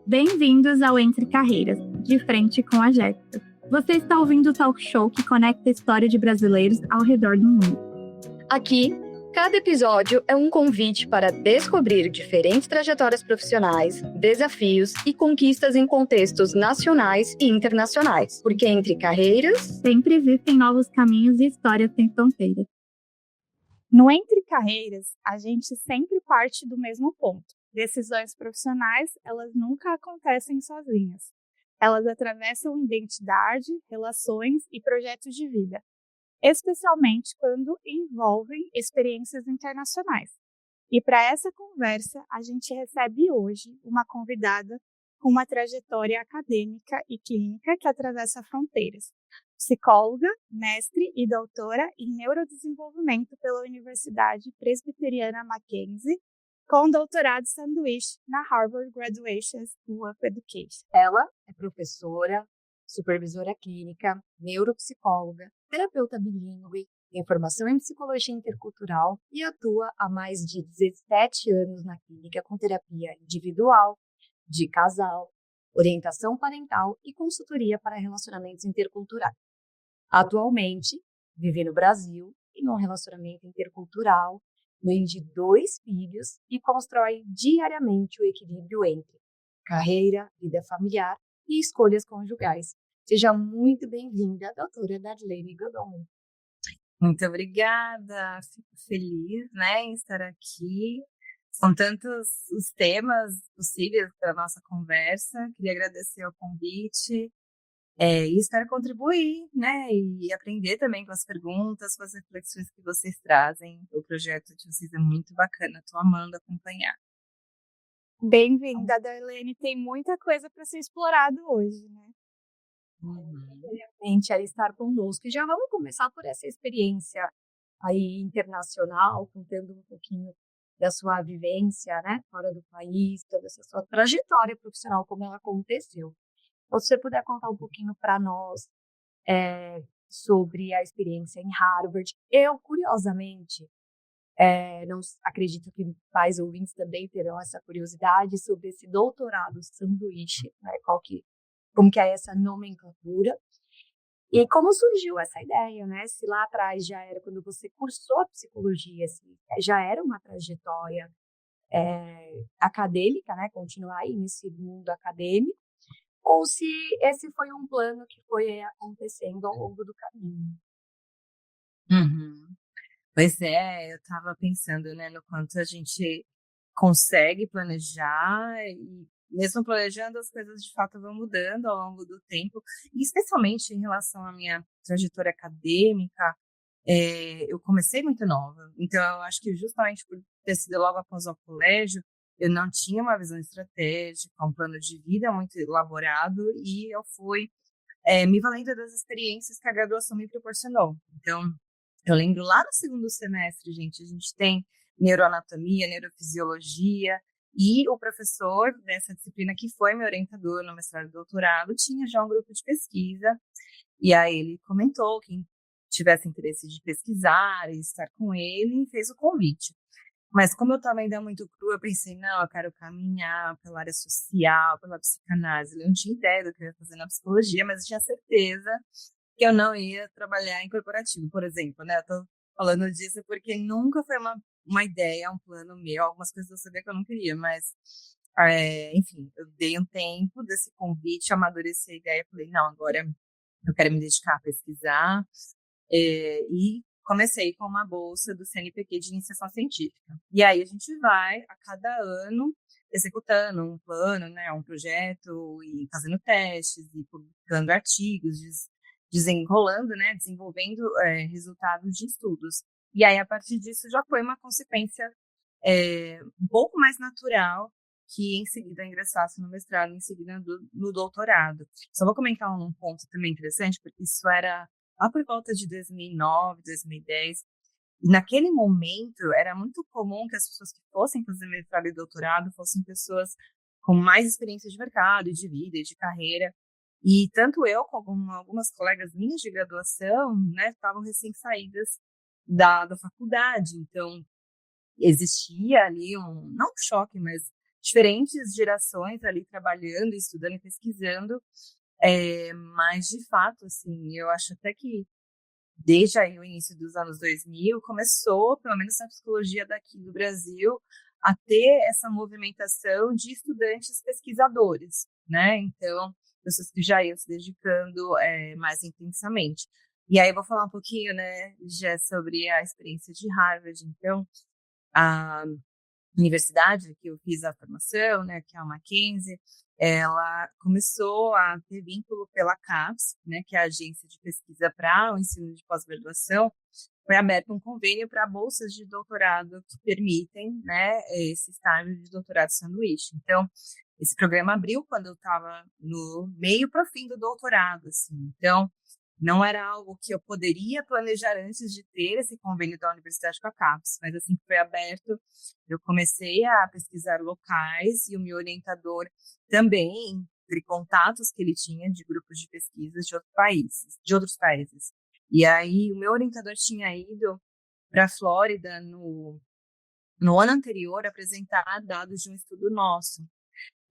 Bem-vindos ao Entre Carreiras, de frente com a Jéssica. Você está ouvindo o talk show que conecta a história de brasileiros ao redor do mundo. Aqui, cada episódio é um convite para descobrir diferentes trajetórias profissionais, desafios e conquistas em contextos nacionais e internacionais. Porque entre carreiras, sempre existem novos caminhos e histórias sem fronteiras. No Entre Carreiras, a gente sempre parte do mesmo ponto. Decisões profissionais, elas nunca acontecem sozinhas. Elas atravessam identidade, relações e projetos de vida, especialmente quando envolvem experiências internacionais. E para essa conversa, a gente recebe hoje uma convidada com uma trajetória acadêmica e clínica que atravessa fronteiras. Psicóloga, mestre e doutora em neurodesenvolvimento pela Universidade Presbiteriana Mackenzie, com doutorado sanduíche na Harvard Graduate School of Education. Ela é professora, supervisora clínica, neuropsicóloga, terapeuta bilíngue, tem formação em psicologia intercultural e atua há mais de 17 anos na clínica com terapia individual, de casal, orientação parental e consultoria para relacionamentos interculturais. Atualmente, vive no Brasil, em um relacionamento intercultural, mãe de 2 filhos e constrói diariamente o equilíbrio entre carreira, vida familiar e escolhas conjugais. Seja muito bem-vinda, doutora Darlene Godoy. Muito obrigada, fico feliz, em estar aqui. São tantos os temas possíveis para a nossa conversa. Queria agradecer o convite e espero contribuir, e aprender também com as perguntas, com as reflexões que vocês trazem. O projeto de vocês é muito bacana, estou amando acompanhar. Bem-vinda, Darlene. Tem muita coisa para ser explorado hoje, né? Realmente, ela estar conosco. E já vamos começar por essa experiência aí internacional, contando um pouquinho da sua vivência, fora do país, toda essa sua trajetória profissional, como ela aconteceu. Se você puder contar um pouquinho para nós sobre a experiência em Harvard. Eu, curiosamente, não acredito que pais ouvintes também terão essa curiosidade sobre esse doutorado sanduíche, como que é essa nomenclatura. E como surgiu essa ideia, Se lá atrás já era, quando você cursou a psicologia, já era uma trajetória acadêmica, continuar aí nesse mundo acadêmico, ou se esse foi um plano que foi acontecendo ao longo do caminho. Pois é, eu estava pensando, no quanto a gente consegue planejar e mesmo planejando, as coisas de fato vão mudando ao longo do tempo, e especialmente em relação à minha trajetória acadêmica. Eu comecei muito nova, então eu acho que justamente por ter sido logo após o colégio, eu não tinha uma visão estratégica, um plano de vida muito elaborado, e eu fui me valendo das experiências que a graduação me proporcionou. Então, eu lembro lá no segundo semestre, a gente tem neuroanatomia, neurofisiologia, e o professor dessa disciplina, que foi meu orientador no mestrado e doutorado, tinha já um grupo de pesquisa, e aí ele comentou quem tivesse interesse de pesquisar e estar com ele, fez o convite. Mas como eu estava ainda muito crua, eu pensei, não, eu quero caminhar pela área social, pela psicanálise. Eu não tinha ideia do que eu ia fazer na psicologia, mas eu tinha certeza que eu não ia trabalhar em corporativo, por exemplo, Eu tô falando disso porque nunca foi uma ideia, um plano meu, algumas coisas eu sabia que eu não queria, mas, enfim, eu dei um tempo desse convite, amadureci a ideia, falei, não, agora eu quero me dedicar a pesquisar, e comecei com uma bolsa do CNPq de iniciação científica. E aí a gente vai, a cada ano, executando um plano, um projeto, e fazendo testes, e publicando artigos, desenrolando, desenvolvendo resultados de estudos. E aí, a partir disso, já foi uma consequência um pouco mais natural que em seguida ingressasse no mestrado, em seguida no doutorado. Só vou comentar um ponto também interessante, porque isso era lá por volta de 2009, 2010. Naquele momento, era muito comum que as pessoas que fossem fazer mestrado e doutorado fossem pessoas com mais experiência de mercado, de vida e de carreira. E tanto eu como algumas colegas minhas de graduação, estavam recém-saídas da faculdade. Então, existia ali não um choque, mas diferentes gerações ali trabalhando, estudando e pesquisando, mas de fato, assim, eu acho até que desde aí o início dos anos 2000 começou, pelo menos na psicologia daqui do Brasil, a ter essa movimentação de estudantes pesquisadores, né? Então, pessoas que já iam se dedicando mais intensamente. E aí eu vou falar um pouquinho, né, já sobre a experiência de Harvard. Então, a universidade que eu fiz a formação, né, que é a Mackenzie, ela começou a ter vínculo pela CAPES, né, que é a agência de pesquisa para o ensino de pós-graduação. Foi aberto um convênio para bolsas de doutorado que permitem, né, esse estágio de doutorado sanduíche. Então, esse programa abriu quando eu estava no meio para o fim do doutorado, assim. Então, não era algo que eu poderia planejar antes de ter esse convênio da universidade com a CAPES, mas assim que foi aberto, eu comecei a pesquisar locais e o meu orientador também, entre contatos que ele tinha de grupos de pesquisas de outros países. E aí o meu orientador tinha ido para a Flórida no ano anterior apresentar dados de um estudo nosso.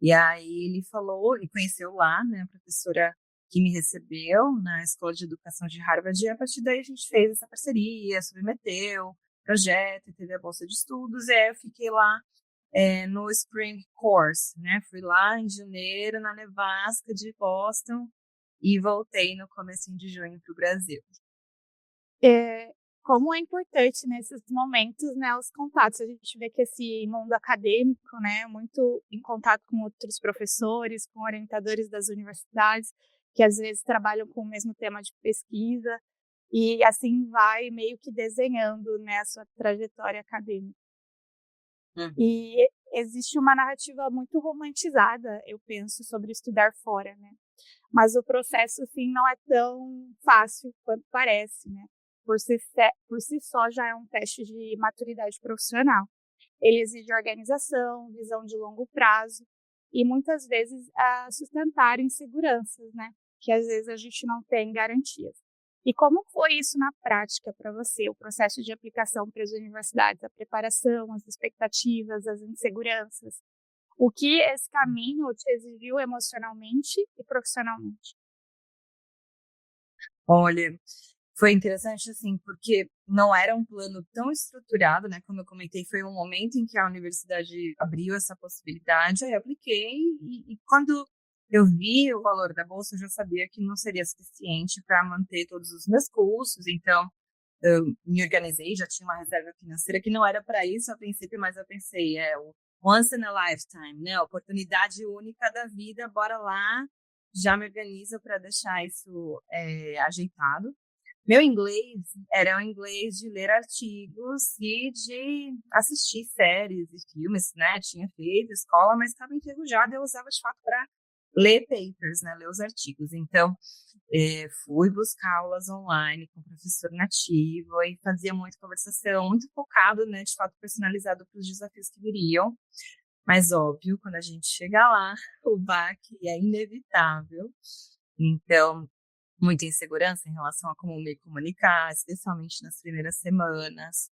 E aí ele falou, e conheceu lá, né, a professora que me recebeu na Escola de Educação de Harvard, e a partir daí a gente fez essa parceria, submeteu projeto, e teve a bolsa de estudos, e aí eu fiquei lá no Spring Course, né, fui lá em janeiro, na nevasca de Boston, e voltei no comecinho de junho para o Brasil. Como é importante nesses momentos, né, os contatos. A gente vê que esse mundo acadêmico, né, muito em contato com outros professores, com orientadores das universidades, que às vezes trabalham com o mesmo tema de pesquisa, e assim vai meio que desenhando, né, a sua trajetória acadêmica. E existe uma narrativa muito romantizada, eu penso, sobre estudar fora, né? Mas o processo, assim, não é tão fácil quanto parece, né? Por si só já é um teste de maturidade profissional. Ele exige organização, visão de longo prazo e muitas vezes sustentar inseguranças, né? Que às vezes a gente não tem garantias. E como foi isso na prática para você, o processo de aplicação para as universidades, a preparação, as expectativas, as inseguranças? O que esse caminho te exigiu emocionalmente e profissionalmente? Olha, foi interessante, assim, porque não era um plano tão estruturado, né? Como eu comentei, foi um momento em que a universidade abriu essa possibilidade, aí eu apliquei, e quando eu vi o valor da bolsa, eu já sabia que não seria suficiente para manter todos os meus cursos, então eu me organizei, já tinha uma reserva financeira que não era para isso a princípio, mas eu pensei, o once in a lifetime, né? Oportunidade única da vida, bora lá, já me organizo para deixar isso ajeitado. Meu inglês era um inglês de ler artigos e de assistir séries e filmes, né? Tinha feito escola, mas estava enferrujada, eu usava de fato para ler papers, né? Ler os artigos. Então, fui buscar aulas online com professor nativo e fazia muita conversação, muito focado, né? De fato, personalizado para os desafios que viriam. Mas, óbvio, quando a gente chega lá, o baque é inevitável. Então, muita insegurança em relação a como me comunicar, especialmente nas primeiras semanas.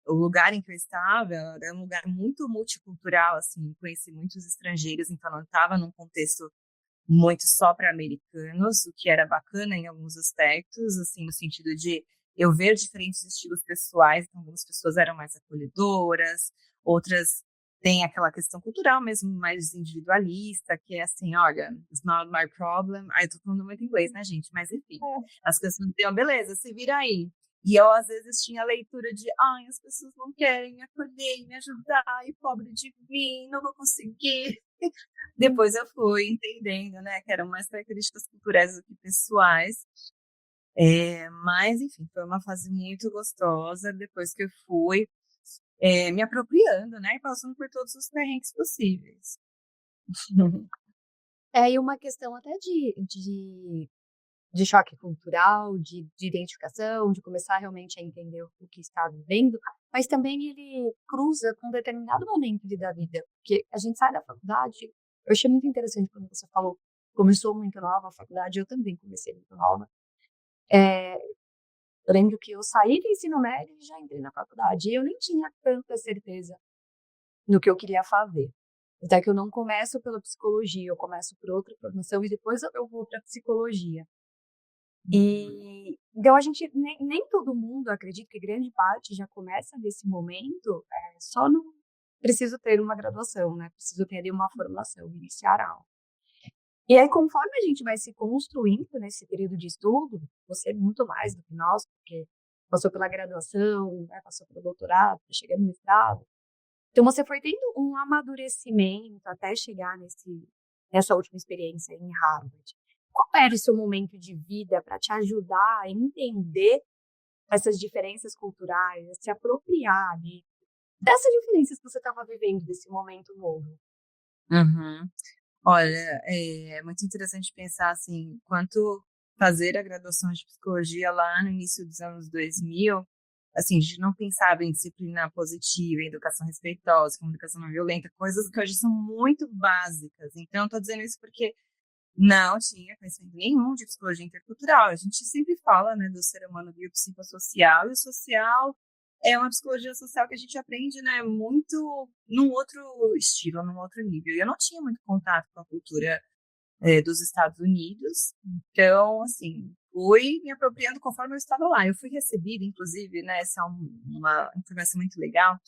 O lugar em que eu estava era um lugar muito multicultural, assim, conheci muitos estrangeiros, então não estava num contexto muito só para americanos, o que era bacana em alguns aspectos, assim, no sentido de eu ver diferentes estilos pessoais, então algumas pessoas eram mais acolhedoras, outras têm aquela questão cultural mesmo, mais individualista, que é assim, olha, it's not my problem. Aí eu tô falando muito inglês, né, gente? Mas enfim, as pessoas não diziam, beleza, se vira aí. E eu, às vezes, tinha a leitura de, ai, as pessoas não querem me acolher, me ajudar, e pobre de mim, não vou conseguir. Depois eu fui entendendo, né, que eram mais características culturais do que pessoais. Mas, enfim, foi uma fase muito gostosa, depois que eu fui me apropriando, né, e passando por todos os perrengues possíveis. E uma questão até de choque cultural, de identificação, de começar realmente a entender o que está vivendo, mas também ele cruza com um determinado momento da vida, porque a gente sai da faculdade. Eu achei muito interessante quando você falou, começou muito nova a faculdade, eu também comecei muito nova. Eu lembro que eu saí do ensino médio e já entrei na faculdade, e eu nem tinha tanta certeza no que eu queria fazer. Até que eu não começo pela psicologia, eu começo por outra formação e depois eu vou para psicologia. E então a gente nem todo mundo, acredito que grande parte já começa nesse momento, só não preciso ter uma graduação, né? Preciso ter ali uma formação, iniciar aula. E aí, conforme a gente vai se construindo nesse período de estudo, você muito mais do que nós, porque passou pela graduação, né, passou pelo doutorado, chegar no mestrado. Então, você foi tendo um amadurecimento até chegar nessa última experiência em Harvard. Qual era o seu momento de vida para te ajudar a entender essas diferenças culturais, a se apropriar ali dessas diferenças que você estava vivendo desse momento novo? Uhum. Olha, é muito interessante pensar assim, quanto fazer a graduação de psicologia lá no início dos anos 2000, assim, a gente não pensava em disciplina positiva, em educação respeitosa, comunicação não violenta, coisas que hoje são muito básicas. Então, estou dizendo isso porque não tinha conhecimento nenhum de psicologia intercultural. A gente sempre fala, né, do ser humano biopsicossocial, e o social é uma psicologia social que a gente aprende, né, muito num outro estilo, num outro nível. E eu não tinha muito contato com a cultura dos Estados Unidos, então, assim, fui me apropriando conforme eu estava lá. Eu fui recebida, inclusive, né, essa é uma informação muito legal,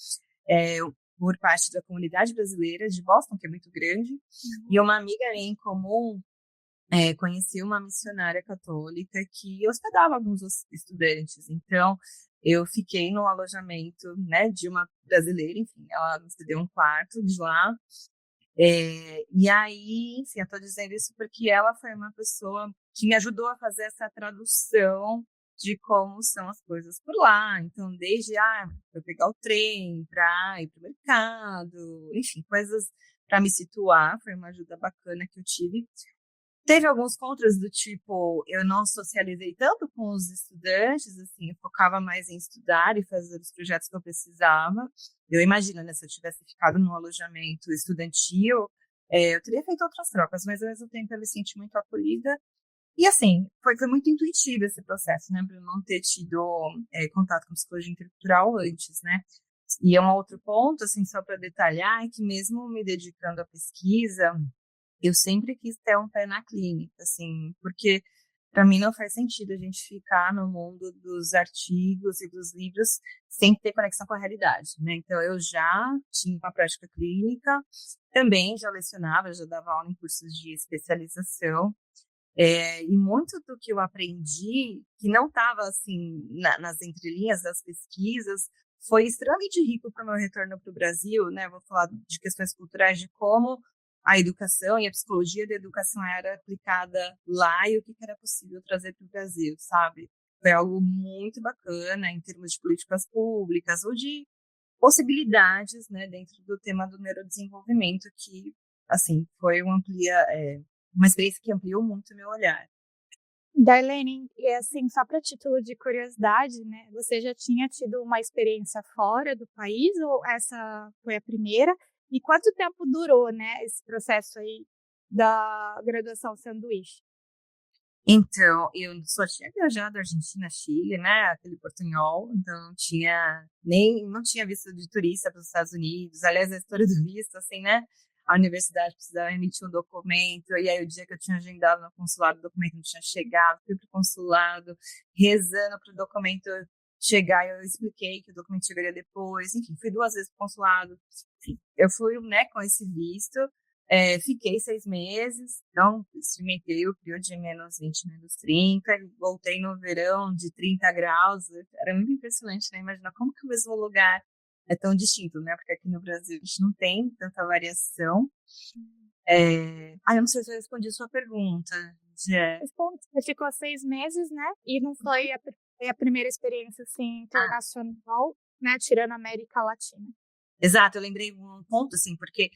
por parte da comunidade brasileira de Boston, que é muito grande, e uma amiga em comum conheci uma missionária católica que hospedava alguns estudantes. Então, eu fiquei no alojamento, né, de uma brasileira, enfim, ela me cedeu um quarto de lá. E aí, enfim, eu estou dizendo isso porque ela foi uma pessoa que me ajudou a fazer essa tradução de como são as coisas por lá. Então, desde para pegar o trem, para ir para o mercado, enfim, coisas para me situar, foi uma ajuda bacana que eu tive. Teve alguns contras do tipo, eu não socializei tanto com os estudantes, assim, eu focava mais em estudar e fazer os projetos que eu precisava. Eu imagino, né, se eu tivesse ficado num alojamento estudantil, eu teria feito outras trocas, mas ao mesmo tempo eu me senti muito acolhida. E assim, foi muito intuitivo esse processo, né, para eu não ter tido contato com psicologia intercultural antes, né. E um outro ponto, assim, só para detalhar, é que mesmo me dedicando à pesquisa, eu sempre quis ter um pé na clínica, assim, porque para mim não faz sentido a gente ficar no mundo dos artigos e dos livros sem ter conexão com a realidade, né? Então, eu já tinha uma prática clínica, também já lecionava, já dava aula em cursos de especialização, e muito do que eu aprendi, que não estava, assim, nas entrelinhas das pesquisas, foi extremamente rico para o meu retorno para o Brasil, né? Vou falar de questões culturais, de como a educação e a psicologia da educação era aplicada lá e o que era possível trazer para o Brasil, sabe? Foi algo muito bacana em termos de políticas públicas ou de possibilidades, né, dentro do tema do neurodesenvolvimento, que, assim, foi uma experiência que ampliou muito o meu olhar. Darlene, e assim, só para título de curiosidade, né? Você já tinha tido uma experiência fora do país ou essa foi a primeira? E quanto tempo durou, né, esse processo aí da graduação sanduíche? Então, eu só tinha viajado à Argentina, Chile, né, aquele portunhol, então não tinha visto de turista para os Estados Unidos. Aliás, a história do visto, assim, né, a universidade precisava emitir um documento, e aí o dia que eu tinha agendado no consulado, o documento não tinha chegado, fui para o consulado, rezando para o documento chegar, e eu expliquei que o documento chegaria depois, enfim, fui 2 vezes para o consulado, enfim, eu fui, né, com esse visto, fiquei 6 meses, então experimentei o frio de -20, -30, e voltei no verão de 30 graus, era muito impressionante, né, imaginar como que o mesmo lugar é tão distinto, né, porque aqui no Brasil a gente não tem tanta variação. Eu não sei se eu respondi a sua pergunta, Jé. Você ficou 6 meses, né? E não foi a primeira experiência assim internacional, né? Tirando a América Latina. Exato, eu lembrei um ponto, assim, porque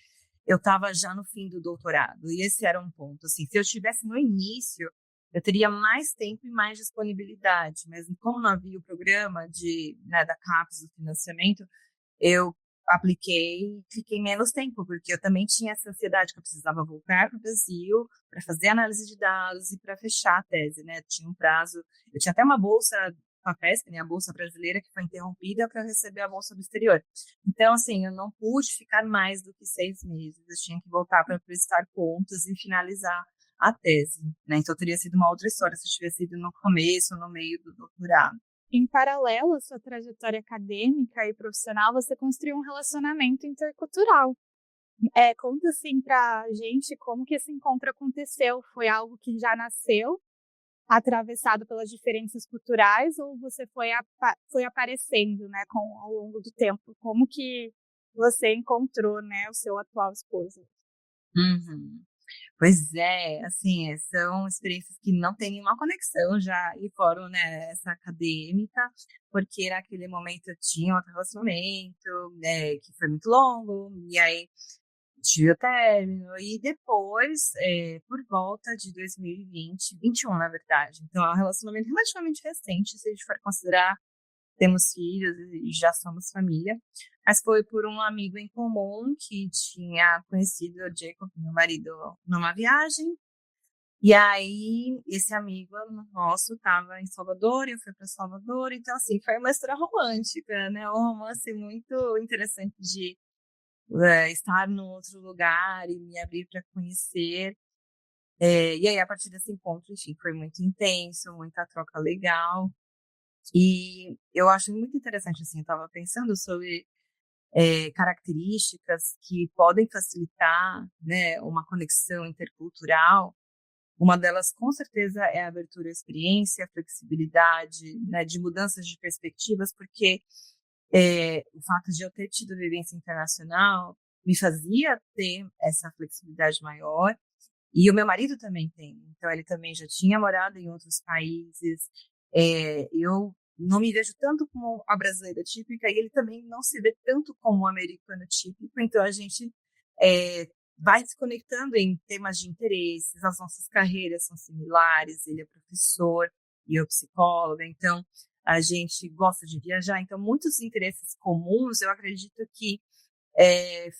eu estava já no fim do doutorado, e esse era um ponto, assim, se eu estivesse no início, eu teria mais tempo e mais disponibilidade, mas como não havia o programa né, da CAPES, do financiamento, eu apliquei, fiquei menos tempo, porque eu também tinha essa ansiedade que eu precisava voltar para o Brasil para fazer análise de dados e para fechar a tese, né? Tinha um prazo, eu tinha até uma bolsa a PESP, né, a Bolsa Brasileira, que foi interrompida para receber a Bolsa do Exterior. Então, assim, eu não pude ficar mais do que 6 meses. Eu tinha que voltar para prestar contas e finalizar a tese, né? Então, teria sido uma outra história se eu tivesse ido no começo, no meio do doutorado. Em paralelo à sua trajetória acadêmica e profissional, você construiu um relacionamento intercultural. Conta assim pra gente como que esse encontro aconteceu. Foi algo que já nasceu atravessado pelas diferenças culturais ou você foi aparecendo, né, ao longo do tempo? Como que você encontrou, né, o seu atual esposo? Uhum. Pois é, assim, são experiências que não têm nenhuma conexão já e foram, né, essa acadêmica, porque naquele momento eu tinha outro relacionamento, né, que foi muito longo, e aí tive o término, e depois, por volta de 2020, 21, na verdade. Então, é um relacionamento relativamente recente, se a gente for considerar, temos filhos e já somos família. Mas foi por um amigo em comum que tinha conhecido o Jacob, meu marido, numa viagem. E aí, esse amigo nosso estava em Salvador, eu fui para Salvador. Então, assim, foi uma história romântica, né? Um romance muito interessante de estar num outro lugar e me abrir para conhecer. E aí, a partir desse encontro, enfim, foi muito intenso, muita troca legal. E eu acho muito interessante, assim, eu estava pensando sobre características que podem facilitar, né, uma conexão intercultural. Uma delas, com certeza, é a abertura à experiência, a flexibilidade, né, de mudanças de perspectivas, porque o fato de eu ter tido vivência internacional me fazia ter essa flexibilidade maior. E o meu marido também tem. Então, ele também já tinha morado em outros países. Eu não me vejo tanto como a brasileira típica e ele também não se vê tanto como o americano típico. Então, a gente vai se conectando em temas de interesses. As nossas carreiras são similares. Ele é professor e eu psicóloga. Então, a gente gosta de viajar. Então, muitos interesses comuns, eu acredito que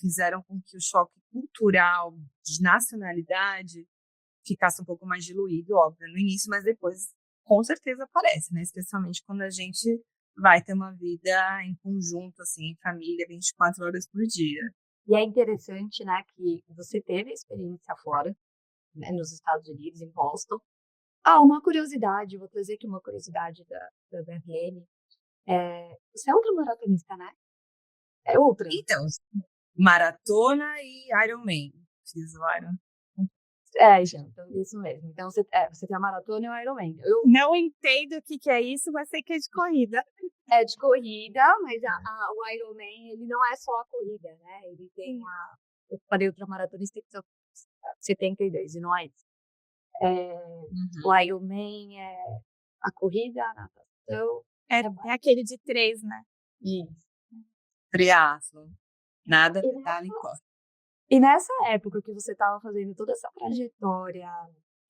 fizeram com que o choque cultural de nacionalidade ficasse um pouco mais diluído, óbvio, no início, mas depois com certeza aparece, né? Especialmente quando a gente vai ter uma vida em conjunto, assim, em família, 24 horas por dia. E é interessante, né, que você teve experiência fora, né, nos Estados Unidos, em Boston. Uma curiosidade, vou trazer aqui uma curiosidade da Verlaine. Você é ultramaratonista, né? É ultra. Então, maratona e Ironman. Fiz o Iron. Então, isso mesmo. Então, você tem a maratona e o Ironman. Não entendo o que é isso, mas sei que é de corrida. É de corrida, mas o Ironman, ele não é só a corrida, né? Ele tem eu falei ultramaratonista que são 72, e não é isso. O Ironman é a corrida, a natação. É aquele de 3, né? Isso. Triathlon. Nada, pedala e corre. E nessa época que você estava fazendo toda essa trajetória,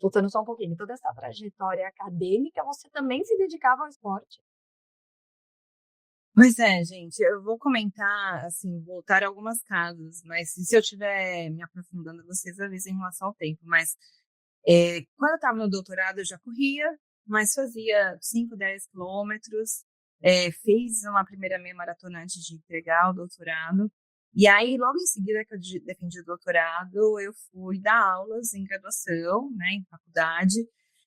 voltando só um pouquinho, toda essa trajetória acadêmica, você também se dedicava ao esporte? Pois é, gente, eu vou comentar, assim, voltar a algumas casos, mas se eu estiver me aprofundando, vocês avisem em relação ao tempo. Mas quando eu estava no doutorado, eu já corria, mas fazia 5, 10 quilômetros, fiz uma primeira meia maratona antes de entregar o doutorado. E aí, logo em seguida que eu defendi o doutorado, eu fui dar aulas em graduação, né, em faculdade,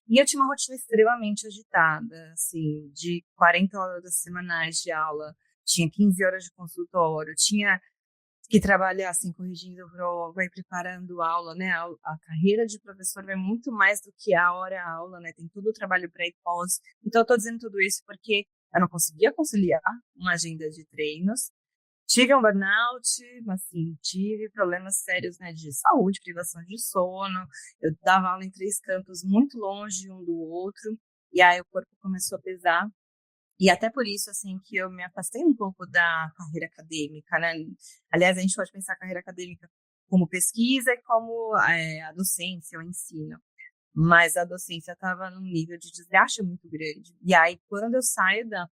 e eu tinha uma rotina extremamente agitada, assim, de 40 horas semanais de aula, tinha 15 horas de consultório, tinha que trabalhar, assim, corrigindo prova e preparando aula, né, a carreira de professor é muito mais do que a hora-aula, né, tem todo o trabalho pré e pós. Então, eu estou dizendo tudo isso porque eu não conseguia conciliar uma agenda de treinos. Tive um burnout, assim, tive problemas sérios, né, de saúde, privação de sono. Eu dava aula em 3 campos muito longe um do outro, e aí o corpo começou a pesar. E até por isso, assim, que eu me afastei um pouco da carreira acadêmica, né? Aliás, a gente pode pensar a carreira acadêmica como pesquisa e como a docência, o ensino. Mas a docência estava num nível de desgaste muito grande. E aí, quando eu saio da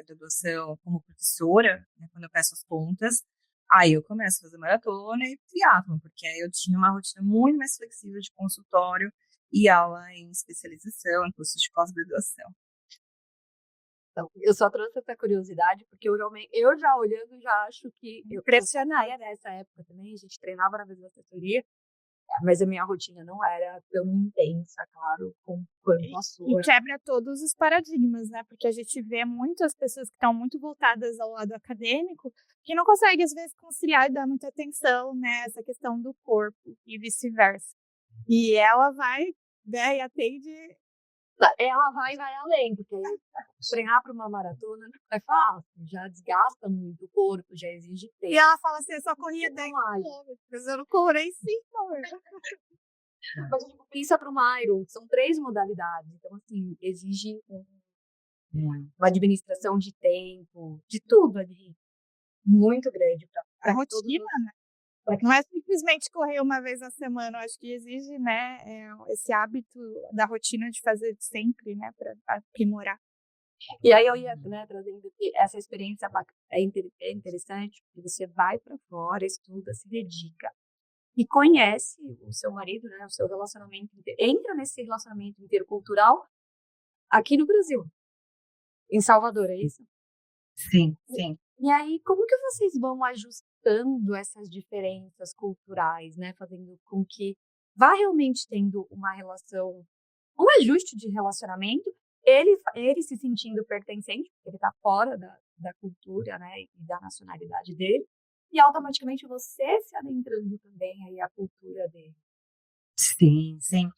graduação como professora, né, quando eu peço as contas, aí eu começo a fazer maratona e triatlon, porque aí eu tinha uma rotina muito mais flexível de consultório e aula em especialização, em cursos de pós-graduação. Então, eu só trouxe essa curiosidade porque eu já olhando já acho que eu Impressionante. nessa época também, a gente treinava na mesma assessoria, mas a minha rotina não era tão intensa, claro, quanto a E sua. quebra todos os paradigmas, né? Porque a gente vê muitas pessoas que estão muito voltadas ao lado acadêmico que não conseguem, às vezes, conciliar e dar muita atenção, né? Essa questão do corpo e vice-versa. E ela vai, né, e atende. Ela vai além, porque treinar para uma maratona não é fácil, já desgasta muito o corpo, já exige E tempo. ela fala assim: eu só corria 10 Não, quilômetros, eu não corri 5. mas tipo, pensa para o Iron, são 3 modalidades, então assim, exige uma administração de tempo, de tudo ali, muito grande A para rotina, né? Não é simplesmente correr uma vez na semana, eu acho que exige, né, esse hábito da rotina de fazer sempre, né, para aprimorar. E aí eu ia, né, trazendo que essa experiência é interessante, porque você vai para fora, estuda, se dedica e conhece o seu marido, né, o seu relacionamento, entra nesse relacionamento intercultural aqui no Brasil, em Salvador, é isso? Sim, sim. E aí, como que vocês vão ajustando essas diferenças culturais, né, fazendo com que vá realmente tendo uma relação, um ajuste de relacionamento, ele se sentindo pertencente, porque ele está fora da cultura, né, e da nacionalidade dele, e automaticamente você se adentrando também aí a cultura dele. Sim, sim.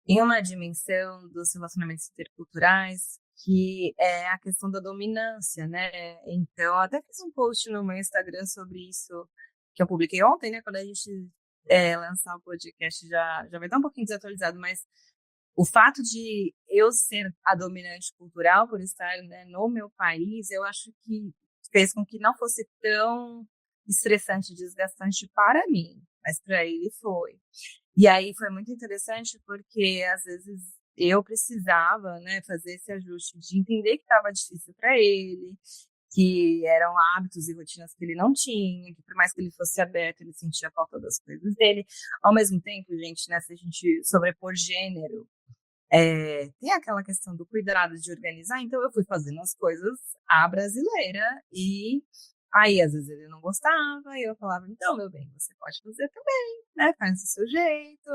Em uma dimensão dos relacionamentos interculturais, que é a questão da dominância, né? Então, eu até fiz um post no meu Instagram sobre isso, que eu publiquei ontem, né? Quando a gente lançar o podcast já vai estar um pouquinho desatualizado, mas o fato de eu ser a dominante cultural, por estar, né, no meu país, eu acho que fez com que não fosse tão estressante e desgastante para mim, mas para ele foi. E aí foi muito interessante porque às vezes eu precisava, né, fazer esse ajuste de entender que estava difícil para ele, que eram hábitos e rotinas que ele não tinha, que por mais que ele fosse aberto, ele sentia falta das coisas dele. Ao mesmo tempo, gente, né, se a gente sobrepor gênero, tem aquela questão do cuidado de organizar, então eu fui fazendo as coisas à brasileira e aí às vezes ele não gostava e eu falava, então, meu bem, você pode fazer também, né? Faz do seu jeito,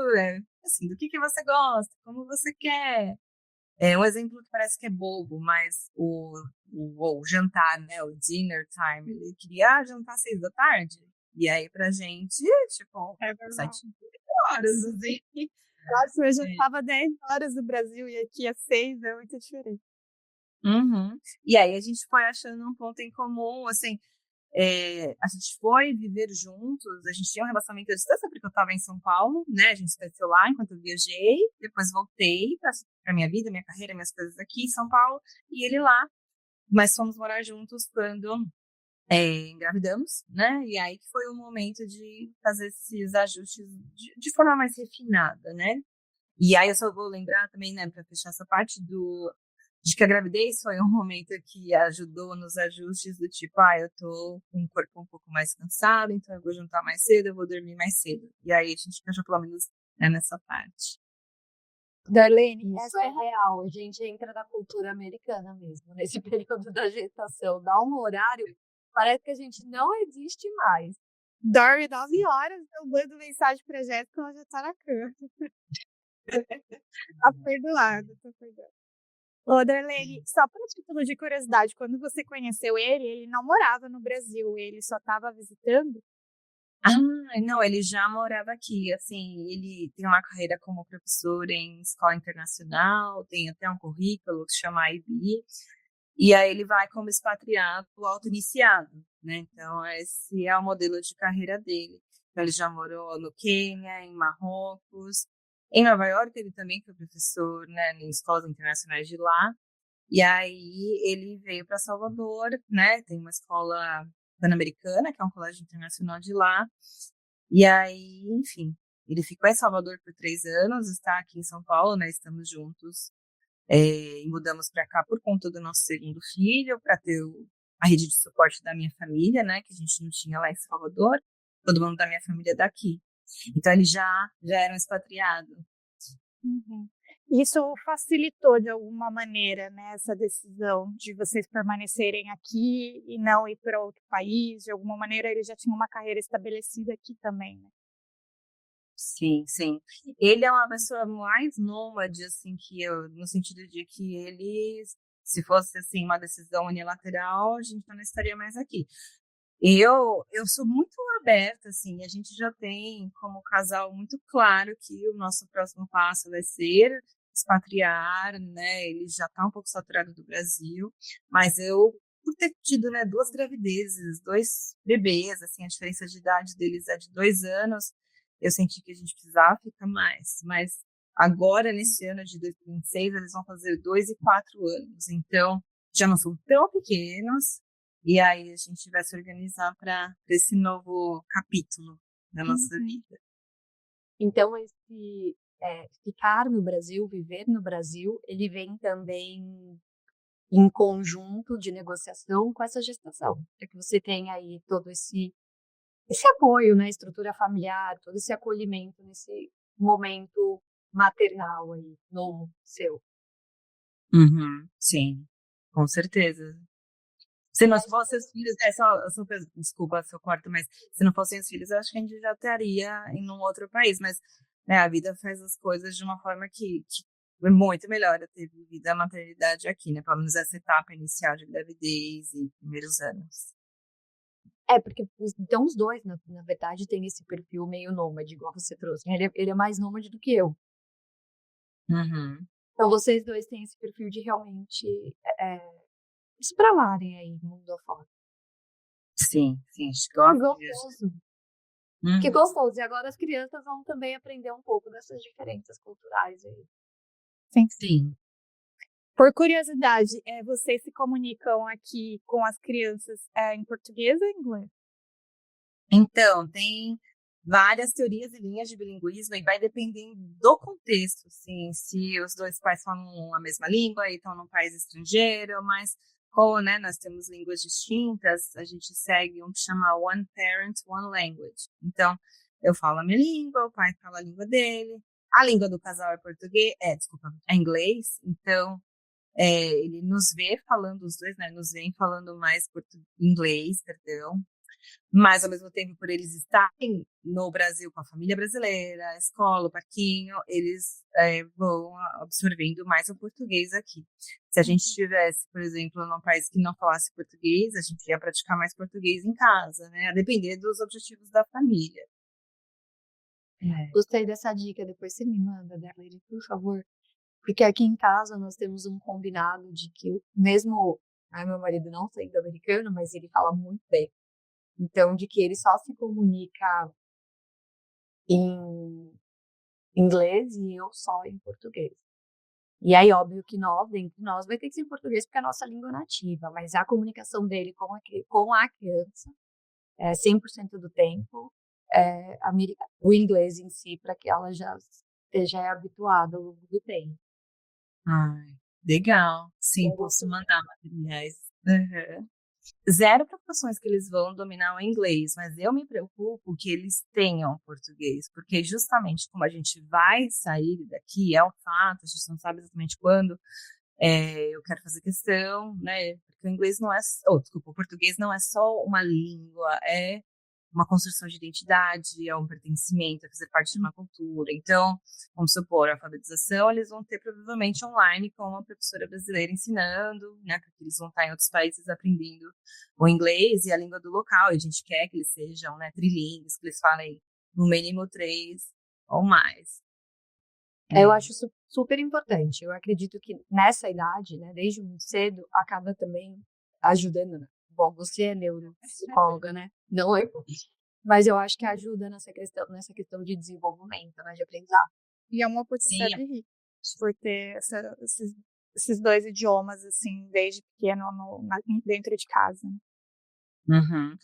assim, do que você gosta, como você quer. É um exemplo que parece que é bobo, mas o jantar, né, o dinner time, ele queria jantar às 6 da tarde. E aí pra gente, tipo, É verdade. 7 horas, assim. Nossa, eu já estava 10 horas no Brasil e aqui é 6, é muito diferente. Uhum. E aí a gente foi achando um ponto em comum, assim, a gente foi viver juntos, a gente tinha um relacionamento à distância, porque eu estava em São Paulo, né, a gente se conheceu lá enquanto eu viajei, depois voltei para minha vida, minha carreira, minhas coisas aqui em São Paulo, e ele lá, mas fomos morar juntos quando engravidamos, né, e aí que foi o momento de fazer esses ajustes de forma mais refinada, né. E aí eu só vou lembrar também, né, para fechar essa parte de que a gravidez foi um momento que ajudou nos ajustes do tipo, eu tô com o corpo um pouco mais cansado, então eu vou jantar mais cedo, eu vou dormir mais cedo. E aí a gente encaixou pelo menos, né, nessa parte. Darlene, Isso é real, a gente entra na cultura americana mesmo, nesse período da gestação, dá um horário, parece que a gente não existe mais. dorme 9 horas, eu mando mensagem pra Jéssica, ela já tá na cama. Tá perdoado, tá perdoado. Ô, Darlene, só por título de curiosidade, quando você conheceu ele não morava no Brasil, ele só estava visitando? Não, ele já morava aqui, assim, ele tem uma carreira como professor em escola internacional, tem até um currículo que se chama IB, e aí ele vai como expatriado auto-iniciado, né? Então, esse é o modelo de carreira dele. Então, ele já morou no Quênia, em Marrocos, em Nova York ele também foi professor, né, em escolas internacionais de lá. E aí ele veio para Salvador, né? Tem uma escola pan-americana, que é um colégio internacional de lá. E aí, enfim, ele ficou em Salvador por 3 anos, está aqui em São Paulo, né? Estamos juntos. E mudamos para cá por conta do nosso segundo filho, para ter a rede de suporte da minha família, né? Que a gente não tinha lá em Salvador. Todo mundo da minha família é daqui. Então ele já era um expatriado. Uhum. Isso facilitou de alguma maneira, né, essa decisão de vocês permanecerem aqui e não ir para outro país? De alguma maneira, ele já tinha uma carreira estabelecida aqui também, né? Sim, sim. Ele é uma pessoa mais nômade, assim, que eu, no sentido de que ele, se fosse, assim, uma decisão unilateral, a gente não estaria mais aqui. Eu sou muito aberta, assim, a gente já tem como casal muito claro que o nosso próximo passo vai ser expatriar, né? Ele já está um pouco saturado do Brasil, mas eu, por ter tido, né, 2 gravidezes, 2 bebês, assim, a diferença de idade deles é de 2 anos, eu senti que a gente precisava ficar mais, mas agora, nesse ano de 2026, eles vão fazer 2 e 4 anos, então já não são tão pequenos, e aí a gente vai se organizar para esse novo capítulo da nossa vida. Então, esse ficar no Brasil, viver no Brasil, ele vem também em conjunto de negociação com essa gestação, para que você tenha aí todo esse apoio, né, estrutura familiar, todo esse acolhimento nesse momento maternal aí, novo seu. Uhum, sim, com certeza. Se não fossem os filhos, desculpa se eu corto, mas se não fossem os filhos, eu acho que a gente já estaria em um outro país, mas né, a vida faz as coisas de uma forma que é muito melhor eu ter vivido a maternidade aqui, né? Pelo menos essa etapa inicial de gravidez e primeiros anos. Porque então os dois, na verdade, têm esse perfil meio nômade, igual você trouxe. Ele é mais nômade do que eu. Uhum. Então vocês dois têm esse perfil de realmente espralarem aí mundo afora. Sim, sim, acho que Que é uma coisa. gostoso. Uhum. Que gostoso. E agora as crianças vão também aprender um pouco dessas diferenças culturais aí. Sim. Por curiosidade, vocês se comunicam aqui com as crianças em português ou em inglês? Então, tem várias teorias e linhas de bilinguismo e vai dependendo do contexto, assim, se os dois pais falam a mesma língua e estão num país estrangeiro, mas como, né, nós temos línguas distintas, a gente segue um que chama One Parent, One Language. Então, eu falo a minha língua, o pai fala a língua dele, a língua do casal é português, é inglês, então ele nos vê falando, os dois, né, nos vêm falando mais inglês, perdão, mas ao mesmo tempo, por eles estarem no Brasil com a família brasileira, a escola, o parquinho, eles vão absorvendo mais o português aqui. Se a gente estivesse, por exemplo, num país que não falasse português, a gente ia praticar mais português em casa, né? A depender dos objetivos da família. Gostei dessa dica, depois você me manda, Darlene, por favor. Porque aqui em casa nós temos um combinado de que mesmo meu marido não sendo americano, mas ele fala muito bem. Então, de que ele só se comunica em inglês e eu só em português. E aí, óbvio que entre nós, vai ter que ser em português porque é a nossa língua nativa, mas a comunicação dele com a criança, 100% do tempo, o inglês em si, para que ela já esteja habituada ao longo do tempo. Ai, legal. Sim, posso mandar materiais. Uhum. Zero preocupações que eles vão dominar o inglês, mas eu me preocupo que eles tenham português, porque justamente como a gente vai sair daqui, é um fato, a gente não sabe exatamente quando, eu quero fazer questão, né, porque o inglês não é, desculpa, o português não é só uma língua, é uma construção de identidade, é um pertencimento, é fazer parte de uma cultura. Então, vamos supor, a alfabetização, eles vão ter provavelmente online com uma professora brasileira ensinando, né, porque eles vão estar em outros países aprendendo o inglês e a língua do local, e a gente quer que eles sejam, né, trilíngues, que eles falem no mínimo 3 ou mais. Eu acho isso super importante. Eu acredito que nessa idade, né, desde muito cedo, acaba também ajudando, né? Bom, você é neuropsicóloga, né? Não eu. Mas eu acho que ajuda nessa questão de desenvolvimento, né, de aprendizado. E é uma oportunidade rica por ter esses dois idiomas, assim, desde pequeno dentro de casa. Uhum.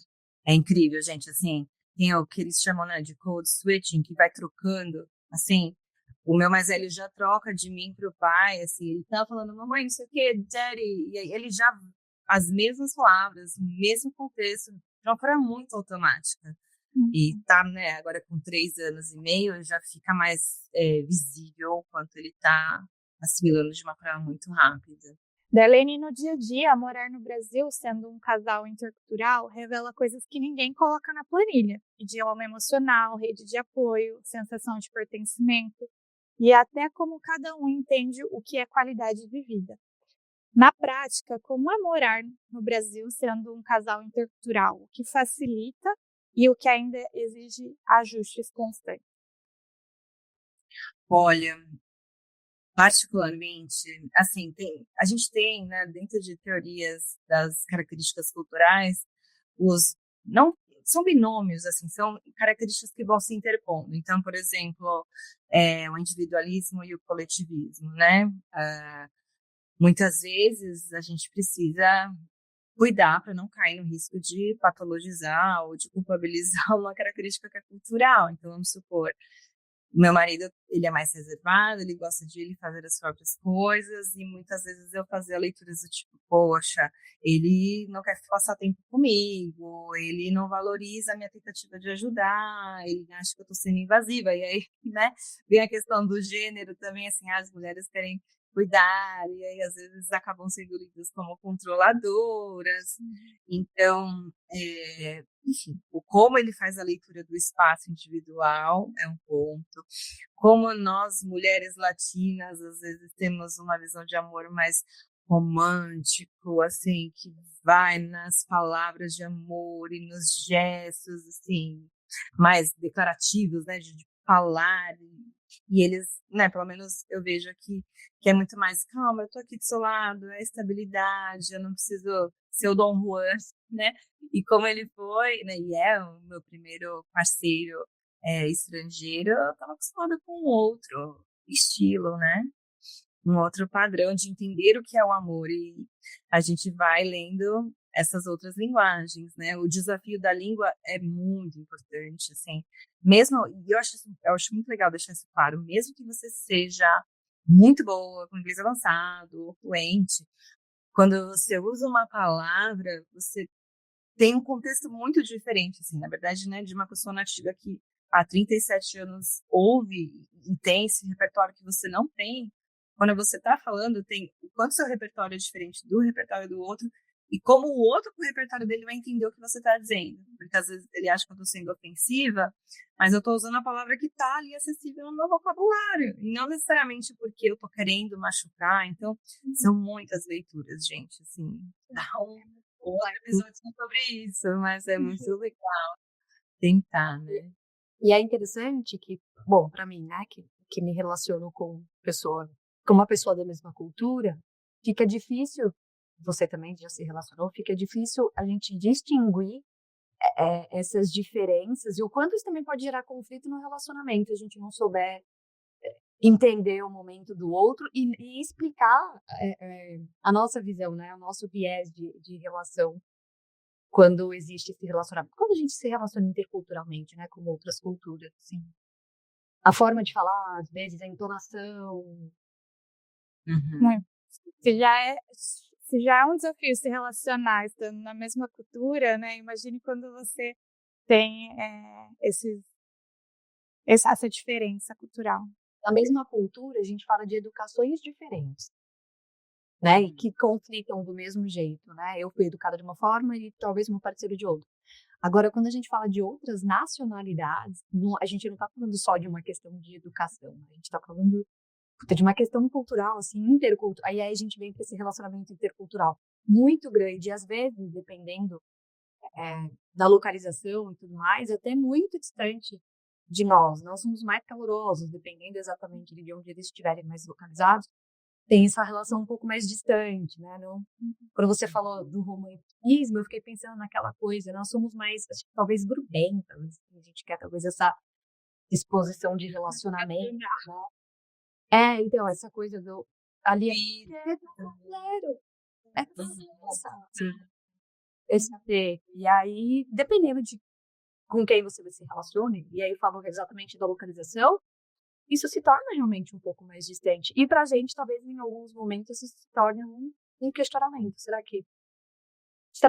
É incrível, gente, assim, tem o que eles chamam, né, de code switching, que vai trocando, assim, o meu mais velho já troca de mim pro pai, assim, ele tá falando, mamãe, não sei o que, daddy, e aí ele já, as mesmas palavras, o mesmo contexto, de uma forma muito automática. E tá, né, agora com 3 anos e meio, já fica mais visível o quanto ele tá assimilando de uma forma muito rápida. Darlene, no dia a dia, morar no Brasil, sendo um casal intercultural, revela coisas que ninguém coloca na planilha. Idioma emocional, rede de apoio, sensação de pertencimento e até como cada um entende o que é qualidade de vida. Na prática, como é morar no Brasil sendo um casal intercultural? O que facilita e o que ainda exige ajustes constantes? Olha, particularmente, assim, a gente tem, né, dentro de teorias das características culturais, não são binômios, assim, são características que vão se interpondo. Então, por exemplo, o individualismo e o coletivismo, né? Muitas vezes a gente precisa cuidar para não cair no risco de patologizar ou de culpabilizar uma característica que é cultural. Então, vamos supor, meu marido, ele é mais reservado, ele gosta de ele fazer as próprias coisas e muitas vezes eu fazia leituras do tipo, poxa, ele não quer passar tempo comigo, ele não valoriza a minha tentativa de ajudar, ele acha que eu estou sendo invasiva. E aí, né, vem a questão do gênero também, assim, as mulheres querem cuidar e aí às vezes acabam sendo lidas como controladoras. Então, enfim, como ele faz a leitura do espaço individual é um ponto. Como nós, mulheres latinas, às vezes temos uma visão de amor mais romântico, assim, que vai nas palavras de amor e nos gestos, assim, mais declarativos, né, de falar. E eles, né, pelo menos eu vejo aqui, que é muito mais, calma, eu tô aqui do seu lado, é estabilidade, eu não preciso ser o Dom Juan, né? E como ele foi, né, e é o meu primeiro parceiro estrangeiro, eu estava acostumada com um outro estilo, né? Um outro padrão de entender o que é o amor. E a gente vai lendo essas outras linguagens, né? O desafio da língua é muito importante, assim. Mesmo, e eu acho muito legal deixar isso claro, mesmo que você seja muito boa, com inglês avançado, ou fluente, quando você usa uma palavra, você tem um contexto muito diferente, assim, na verdade, né, de uma pessoa nativa que há 37 anos ouve e tem esse repertório que você não tem. Quando você está falando, tem o quanto seu repertório é diferente do repertório do outro e como o outro com o repertório dele vai entender o que você está dizendo. Porque às vezes ele acha que eu estou sendo ofensiva, mas eu estou usando a palavra que está ali acessível no meu vocabulário. E não necessariamente porque eu estou querendo machucar. Então, são muitas leituras, gente, assim. Dá outro episódio sobre isso, mas é muito legal tentar, né? E é interessante que, bom, para mim, né, que me relaciono com uma pessoa da mesma cultura, fica difícil, você também já se relacionou, fica difícil a gente distinguir essas diferenças e o quanto isso também pode gerar conflito no relacionamento, a gente não souber entender o momento do outro e explicar a nossa visão, né, o nosso viés de relação quando existe esse relacionamento. Quando a gente se relaciona interculturalmente, né, com outras culturas, assim. A forma de falar, às vezes, a entonação. Muito. Se já é um desafio se relacionar estando na mesma cultura, né? Imagine quando você tem essa diferença cultural. Na mesma cultura, a gente fala de educações diferentes, né, e que conflitam do mesmo jeito, né? Eu fui educada de uma forma e talvez meu parceiro de outra. Agora, quando a gente fala de outras nacionalidades, a gente não está falando só de uma questão de educação, a gente está falando de uma questão cultural, assim, intercultural. Aí a gente vem para esse relacionamento intercultural muito grande, e às vezes, dependendo da localização e tudo mais, até muito distante de nós. Nós somos mais calorosos, dependendo exatamente de onde eles estiverem mais localizados, tem essa relação um pouco mais distante, né? Não, quando você falou do romantismo, eu fiquei pensando naquela coisa, nós somos mais, acho que, talvez, grudentas, a gente quer talvez essa exposição de relacionamento, né? Então, essa coisa do ali é e aí, dependendo de com quem você se relacione, e aí eu falo exatamente da localização, isso se torna realmente um pouco mais distante. E pra gente, talvez em alguns momentos, isso se torne um questionamento. Será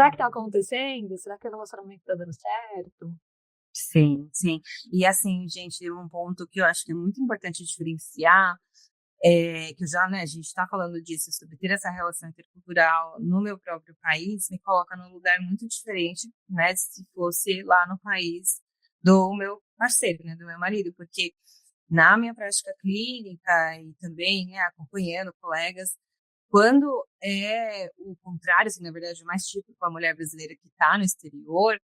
que tá acontecendo? Será que o relacionamento tá dando certo? Sim, sim. E assim, gente, um ponto que eu acho que é muito importante diferenciar que eu já, né, a gente está falando disso, sobre ter essa relação intercultural no meu próprio país, me coloca num lugar muito diferente, né, se fosse lá no país do meu parceiro, né, do meu marido, porque na minha prática clínica e também, né, acompanhando colegas, quando é o contrário, assim, na verdade, o mais típico, a mulher brasileira que está no exterior,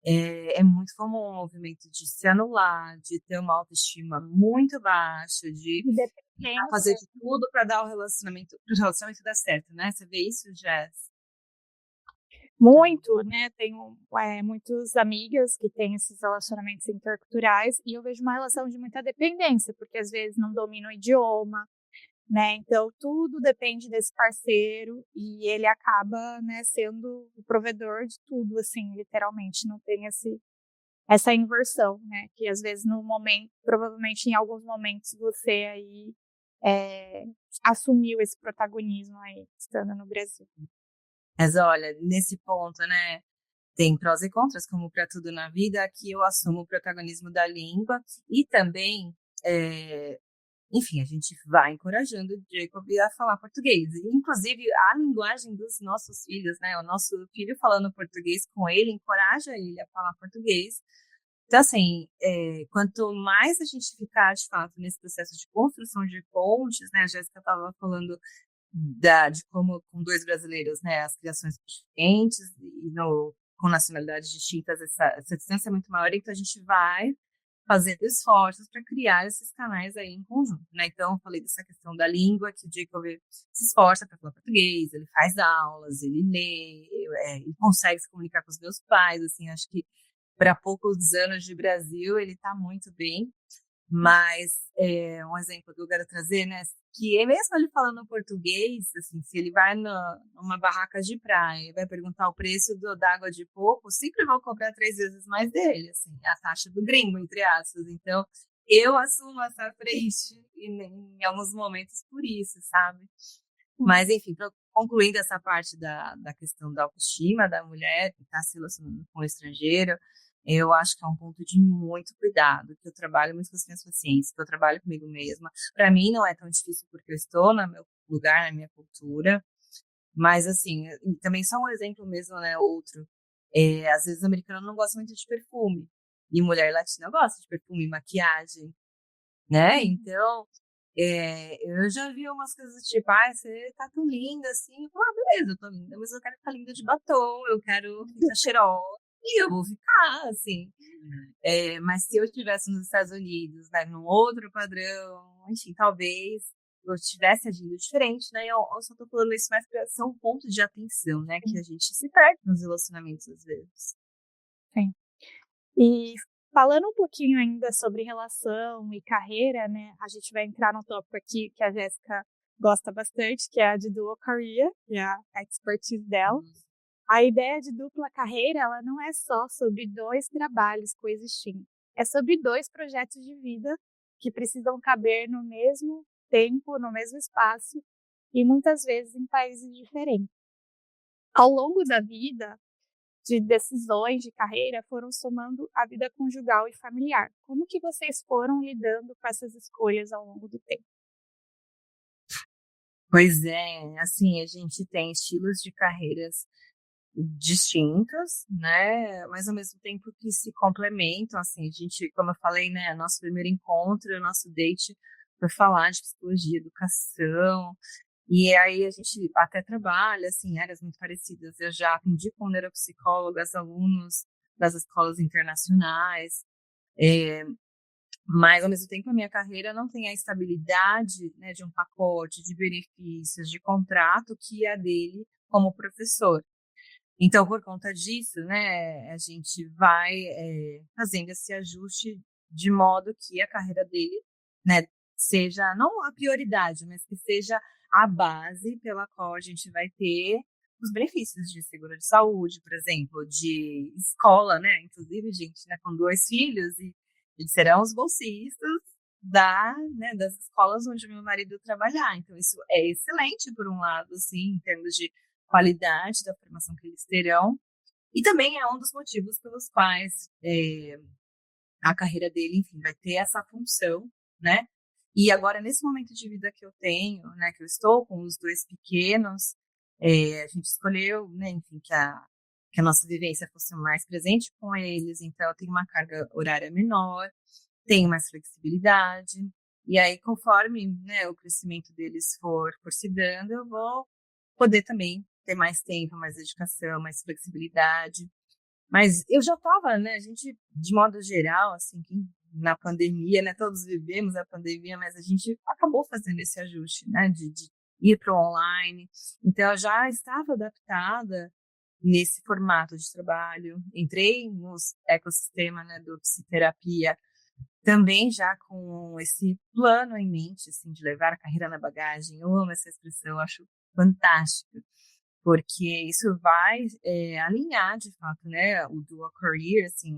é muito comum o movimento de se anular, de ter uma autoestima muito baixa, de De tentar fazer dependência. de tudo para dar o relacionamento dar certo, né? Você vê isso, Jess? Muito, né? Tenho muitas amigas que têm esses relacionamentos interculturais e eu vejo uma relação de muita dependência, porque às vezes não domina o idioma, né? Então tudo depende desse parceiro e ele acaba, né, sendo o provedor de tudo, assim, literalmente. Não tem essa inversão, né? Que às vezes no momento, provavelmente em alguns momentos você aí é, assumiu esse protagonismo aí estando no Brasil. Mas olha, nesse ponto, né? Tem prós e contras, como para tudo na vida. Aqui eu assumo o protagonismo da língua e também, enfim, a gente vai encorajando o Jacob a falar português. E, inclusive, a linguagem dos nossos filhos, né? O nosso filho falando português com ele, encoraja ele a falar português. Então, assim, quanto mais a gente ficar, de fato, nesse processo de construção de pontes, né? A Jéssica estava falando de como, com dois brasileiros, né? As criações são diferentes e com nacionalidades distintas, essa distância é muito maior. Então, a gente vai fazendo esforços para criar esses canais aí em conjunto, né? Então, eu falei dessa questão da língua, que o Jacob se esforça para falar português, ele faz aulas, ele lê, ele consegue se comunicar com os meus pais, assim, acho que para poucos anos de Brasil ele está muito bem, mas um exemplo que eu quero trazer, né, que mesmo ele falando português, assim, se ele vai numa barraca de praia e vai perguntar o preço da água de coco, sempre vão cobrar 3 vezes mais dele, assim, a taxa do gringo, entre aspas. Então, eu assumo essa frente em alguns momentos por isso, sabe? Mas, enfim, concluindo essa parte da questão da autoestima da mulher que está se relacionando com o estrangeiro, eu acho que é um ponto de muito cuidado, que eu trabalho muito com as minhas pacientes, que eu trabalho comigo mesma. Para mim não é tão difícil porque eu estou no meu lugar, na minha cultura, mas assim, e também só um exemplo mesmo, né, outro. Às vezes o americano não gosta muito de perfume, e mulher latina gosta de perfume e maquiagem, né? Então, eu já vi umas coisas tipo, você tá tão linda assim. Eu falo, beleza, eu tô linda, mas eu quero ficar linda de batom, eu quero ficar cheirosa. E eu vou ficar, assim. Mas se eu estivesse nos Estados Unidos, né, num outro padrão, enfim, talvez eu estivesse agindo diferente, né? Eu só tô falando isso mais pra ser um ponto de atenção, né? Que a gente se perde nos relacionamentos às vezes. Sim. E falando um pouquinho ainda sobre relação e carreira, né? A gente vai entrar num tópico aqui que a Jéssica gosta bastante, que é a de dual career, que é a expertise dela. A ideia de dupla carreira, ela não é só sobre 2 trabalhos coexistindo. É sobre 2 projetos de vida que precisam caber no mesmo tempo, no mesmo espaço e muitas vezes em países diferentes. Ao longo da vida, de decisões de carreira foram somando a vida conjugal e familiar. Como que vocês foram lidando com essas escolhas ao longo do tempo? Pois é, assim, a gente tem estilos de carreiras distintos, né? Mas ao mesmo tempo que se complementam, assim, a gente, como eu falei, né, nosso primeiro encontro, nosso date foi falar de psicologia, educação, e aí a gente até trabalha, assim, áreas muito parecidas. Eu já atendi com neuropsicólogas, alunos das escolas internacionais, mas ao mesmo tempo a minha carreira não tem a estabilidade, né, de um pacote de benefícios, de contrato que é a dele como professor. Então, por conta disso, né, a gente vai fazendo esse ajuste de modo que a carreira dele, né, seja não a prioridade, mas que seja a base pela qual a gente vai ter os benefícios de seguro de saúde, por exemplo, de escola, né? Inclusive, gente, né, com 2 filhos e serão os bolsistas das escolas onde meu marido trabalhar. Então, isso é excelente, por um lado, assim, em termos de qualidade da formação que eles terão. E também é um dos motivos pelos quais a carreira dele, enfim, vai ter essa função, né? E agora, nesse momento de vida que eu tenho, né, que eu estou com os 2 pequenos, a gente escolheu, né, enfim, que a nossa vivência fosse mais presente com eles, então eu tenho uma carga horária menor, tenho mais flexibilidade, e aí conforme, né, o crescimento deles for se dando, eu vou poder também ter mais tempo, mais dedicação, mais flexibilidade. Mas eu já estava, né, a gente, de modo geral, assim, na pandemia, né, todos vivemos a pandemia, mas a gente acabou fazendo esse ajuste, né, de ir para o online. Então, eu já estava adaptada nesse formato de trabalho. Entrei no ecossistema, né, do psicoterapia também já com esse plano em mente, assim, de levar a carreira na bagagem. Eu amo essa expressão, acho fantástica, porque isso vai alinhar, de fato, né, o dual career, assim,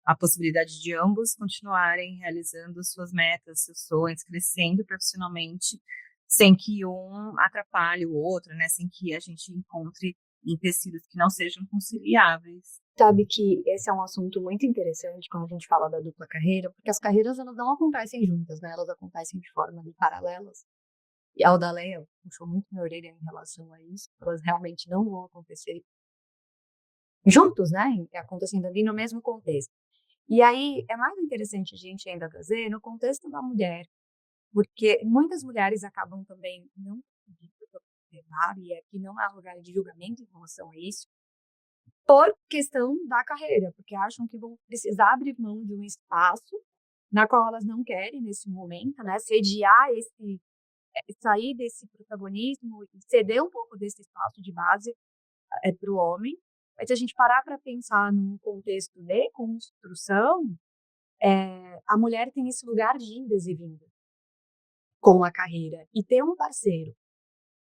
a possibilidade de ambos continuarem realizando suas metas, seus sonhos, crescendo profissionalmente, sem que um atrapalhe o outro, né, sem que a gente encontre empecilhos que não sejam conciliáveis. Sabe que esse é um assunto muito interessante quando a gente fala da dupla carreira, porque as carreiras elas não acontecem juntas, né? Elas acontecem de forma paralelas. E a Aldaleia puxou muito minha orelha em relação a isso. Elas realmente não vão acontecer juntos, né? Acontecendo ali no mesmo contexto. E aí é mais interessante a gente ainda trazer no contexto da mulher, porque muitas mulheres acabam também não conseguindo observar, e aqui não há lugar de julgamento em relação a isso, por questão da carreira, porque acham que vão precisar abrir mão de um espaço na qual elas não querem nesse momento, né? Sediar sair desse protagonismo e ceder um pouco desse espaço de base para o homem. Mas se a gente parar para pensar num contexto de construção, a mulher tem esse lugar de indas e vindas com a carreira. E ter um parceiro,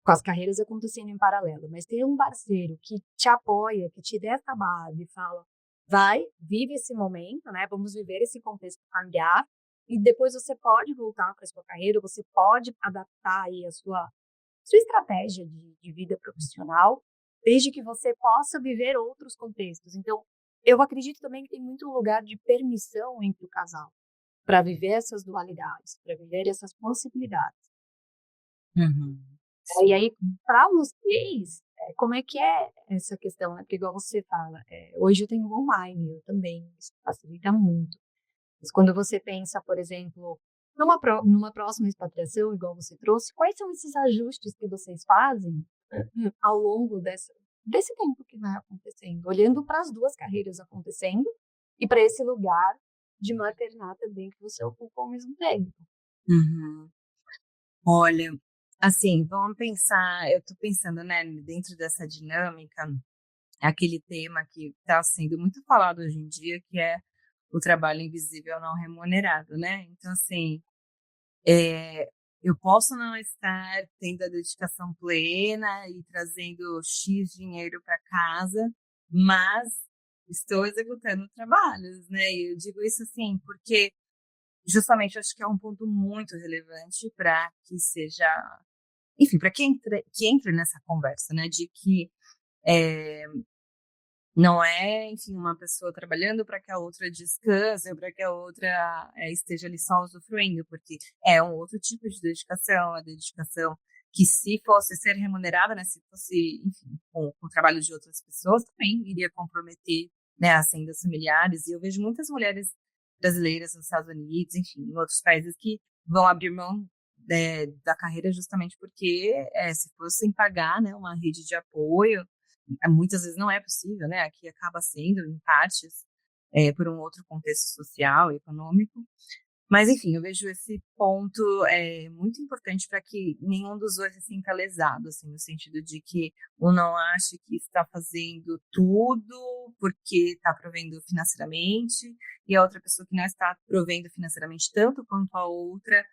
com as carreiras acontecendo em paralelo, mas ter um parceiro que te apoia, que te dê essa base, fala, vai, vive esse momento, né? Vamos viver esse contexto familiar, e depois você pode voltar para a sua carreira, você pode adaptar aí a sua estratégia de vida profissional, desde que você possa viver outros contextos. Então, eu acredito também que tem muito lugar de permissão entre o casal para viver essas dualidades, para viver essas possibilidades. Uhum. E aí, para vocês, como é que é essa questão? Né? Porque, igual você fala, hoje eu tenho online, eu também, isso facilita muito. Mas quando você pensa, por exemplo, numa próxima expatriação, igual você trouxe, quais são esses ajustes que vocês fazem ao longo desse tempo que vai acontecendo? Olhando para as duas carreiras acontecendo e para esse lugar de maternar também que você ocupa ao mesmo tempo. Uhum. Olha, assim, vamos pensar, eu tô pensando, né, dentro dessa dinâmica, aquele tema que está sendo muito falado hoje em dia, que é o trabalho invisível não remunerado, né? Então, assim, eu posso não estar tendo a dedicação plena e trazendo X dinheiro para casa, mas estou executando trabalhos, né? E eu digo isso assim, porque justamente eu acho que é um ponto muito relevante para que seja, enfim, para que entre nessa conversa, né? De que não é, enfim, uma pessoa trabalhando para que a outra descanse, para que a outra esteja ali só usufruindo, porque é um outro tipo de dedicação, a dedicação que, se fosse ser remunerada, né, se fosse, enfim, com o trabalho de outras pessoas, também iria comprometer, né, as rendas familiares. E eu vejo muitas mulheres brasileiras nos Estados Unidos, enfim, em outros países, que vão abrir mão da carreira justamente porque, se fossem pagar, né, uma rede de apoio, muitas vezes não é possível, né? Aqui acaba sendo, em partes, por um outro contexto social e econômico. Mas, enfim, eu vejo esse ponto muito importante para que nenhum dos dois se sinta lesado, assim, no sentido de que um não ache que está fazendo tudo porque está provendo financeiramente, e a outra pessoa que não está provendo financeiramente tanto quanto a outra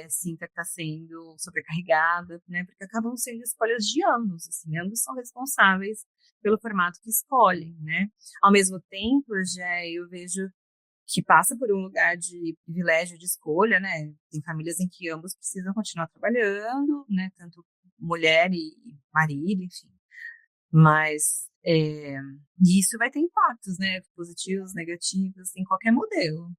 sinta que está sendo sobrecarregada, né? Porque acabam sendo escolhas de ambos, assim, ambos são responsáveis pelo formato que escolhem, né? Ao mesmo tempo, já eu vejo que passa por um lugar de privilégio de escolha, né? Tem famílias em que ambos precisam continuar trabalhando, né? Tanto mulher e marido, enfim. Mas isso vai ter impactos, né? Positivos, negativos, em qualquer modelo.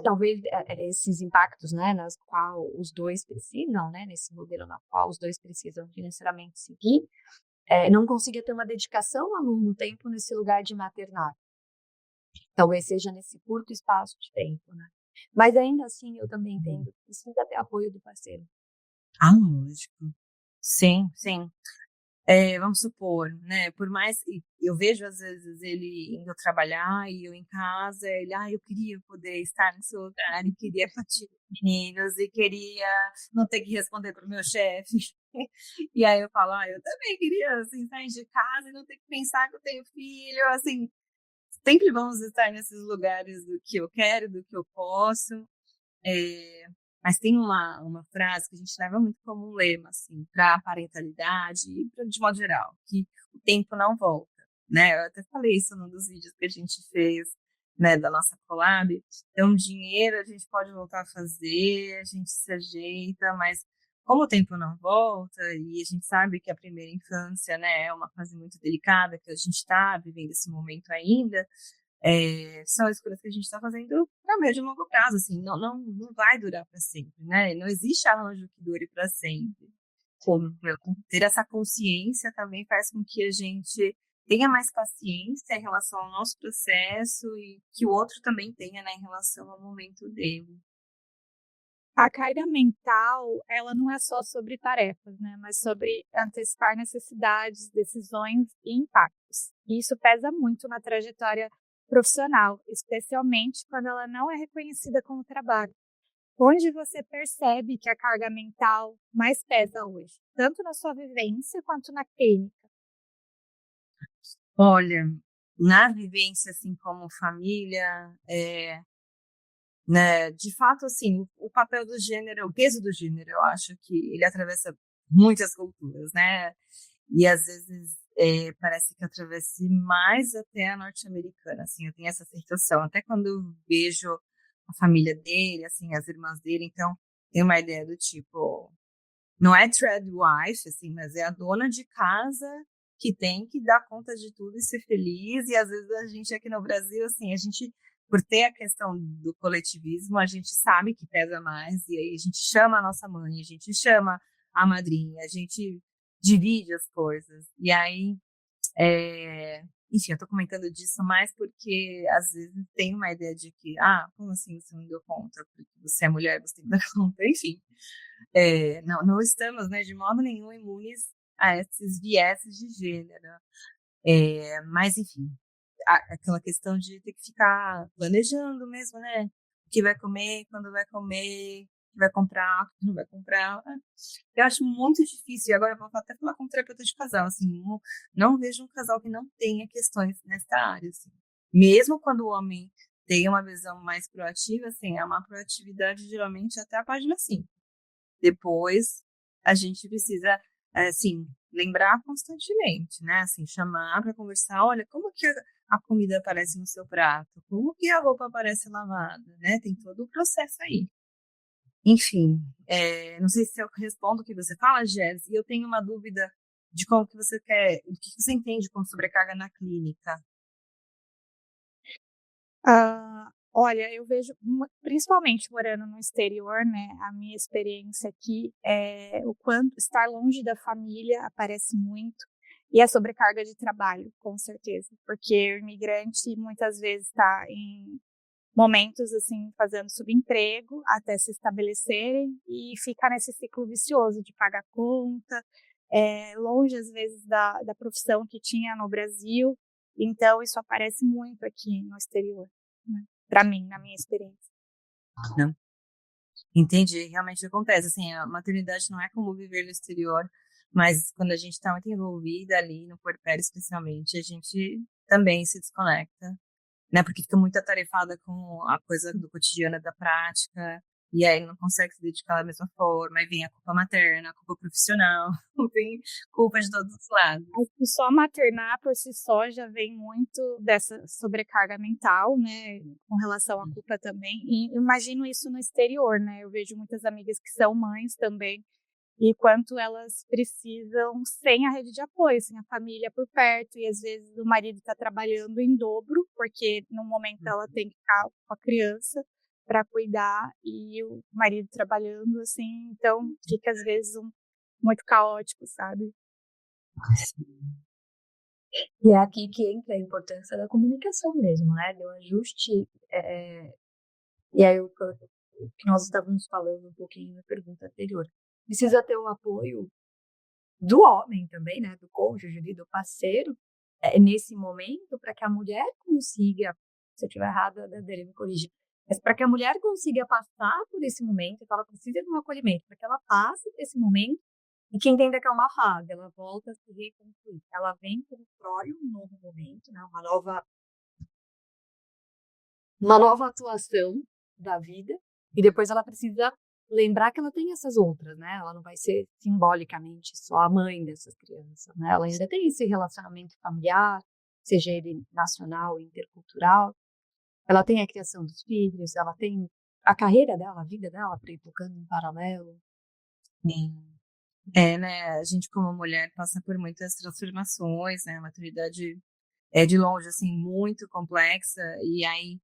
Talvez esses impactos, né, nas qual os dois precisam, né, nesse modelo na qual os dois precisam financeiramente seguir, não consiga ter uma dedicação ao longo tempo nesse lugar de maternar. Talvez seja nesse curto espaço de tempo, né? Mas ainda assim, eu também entendo que precisa ter apoio do parceiro. Lógico. Sim, sim. Vamos supor, né? Por mais eu vejo às vezes ele indo trabalhar e eu em casa, ele, eu queria poder estar nesse lugar e queria partir com os meninos e queria não ter que responder para o meu chefe. E aí eu falo, eu também queria assim, sair de casa e não ter que pensar que eu tenho filho, assim, sempre vamos estar nesses lugares do que eu quero, do que eu posso. Mas tem uma frase que a gente leva muito como um lema, assim, para a parentalidade e de modo geral, que o tempo não volta, né? Eu até falei isso num dos vídeos que a gente fez, né, da nossa collab. Então, dinheiro a gente pode voltar a fazer, a gente se ajeita, mas como o tempo não volta e a gente sabe que a primeira infância, né, é uma fase muito delicada, que a gente está vivendo esse momento ainda, são escolhas que a gente está fazendo para médio e longo prazo, assim, não vai durar para sempre, né? Não existe arranjo que dure para sempre. Ter essa consciência também faz com que a gente tenha mais paciência em relação ao nosso processo e que o outro também tenha, né, em relação ao momento dele. A carga mental, ela não é só sobre tarefas, né? Mas sobre antecipar necessidades, decisões e impactos. E isso pesa muito na trajetória profissional, especialmente quando ela não é reconhecida como trabalho. Onde você percebe que a carga mental mais pesa hoje, tanto na sua vivência quanto na clínica? Olha, na vivência, assim, como família, né, de fato, assim, o papel do gênero, o peso do gênero, eu acho que ele atravessa muitas culturas, né? E às vezes parece que atravesse mais até a norte-americana, assim, eu tenho essa sensação. Até quando eu vejo a família dele, assim, as irmãs dele, então tem uma ideia do tipo, não é thread wife, assim, mas é a dona de casa que tem que dar conta de tudo e ser feliz. E às vezes a gente aqui no Brasil, assim, a gente, por ter a questão do coletivismo, a gente sabe que pesa mais, e aí a gente chama a nossa mãe, a gente chama a madrinha, a gente divide as coisas. E aí, enfim, eu tô comentando disso mais porque às vezes tem uma ideia de que, como assim você não deu conta? Porque você é mulher, você tem que dar conta, enfim. Não estamos, né, de modo nenhum imunes a esses vieses de gênero. Mas, enfim, aquela questão de ter que ficar planejando mesmo, né? O que vai comer, quando vai comer, o que vai comprar, o que não vai comprar. Eu acho muito difícil, e agora eu vou até falar como terapeuta de casal, assim, não vejo um casal que não tenha questões nessa área, assim. Mesmo quando o homem tem uma visão mais proativa, assim, é uma proatividade geralmente até a página 5. Depois, a gente precisa, assim, lembrar constantemente, né? Assim, chamar para conversar. Olha, como que a comida aparece no seu prato? Como que a roupa aparece lavada, né? Tem todo o processo aí. Enfim, não sei se eu respondo o que você fala, Jess, e eu tenho uma dúvida de como que você quer, o que você entende como sobrecarga na clínica. Olha, eu vejo, principalmente morando no exterior, né, a minha experiência aqui é o quanto estar longe da família aparece muito, e a sobrecarga de trabalho, com certeza, porque o imigrante muitas vezes está em momentos, assim, fazendo subemprego até se estabelecerem e fica nesse ciclo vicioso de pagar conta, longe às vezes da profissão que tinha no Brasil, então isso aparece muito aqui no exterior, né? Para mim, na minha experiência. Não. Entendi, realmente acontece, assim, a maternidade não é como viver no exterior, mas quando a gente está muito envolvida ali, no puerpério especialmente, a gente também se desconecta, né, porque fica muito atarefada com a coisa do cotidiano, da prática, e aí não consegue se dedicar da mesma forma, aí vem a culpa materna, a culpa profissional, vem culpa de todos os lados. Acho que só maternar por si só já vem muito dessa sobrecarga mental, né, com relação à culpa também, e imagino isso no exterior, né, eu vejo muitas amigas que são mães também, e quanto elas precisam sem a rede de apoio, sem a família por perto, e às vezes o marido está trabalhando em dobro, porque no momento ela tem que ficar com a criança, para cuidar e o marido trabalhando, assim, então fica às vezes muito caótico, sabe? E é aqui que entra a importância da comunicação mesmo, né? Do ajuste. E aí, o que nós estávamos falando um pouquinho na pergunta anterior. Precisa ter o apoio do homem também, né? Do cônjuge, ali, do parceiro, nesse momento, para que a mulher consiga, se eu estiver errada, dele me corrigir, mas para que a mulher consiga passar por esse momento, que ela precisa de um acolhimento, para que ela passe por esse momento e que entenda que é uma fase, ela volta a se reconstruir. Ela vem, constrói um novo momento, né? Uma nova atuação da vida, e depois ela precisa lembrar que ela tem essas outras, né? Ela não vai ser simbolicamente só a mãe dessas crianças, né? Ela ainda tem esse relacionamento familiar, seja ele nacional, intercultural. Ela tem a criação dos filhos, ela tem a carreira dela, a vida dela para ir tocando em paralelo. Sim. Né? A gente como mulher passa por muitas transformações, né? A maturidade é de longe assim muito complexa e aí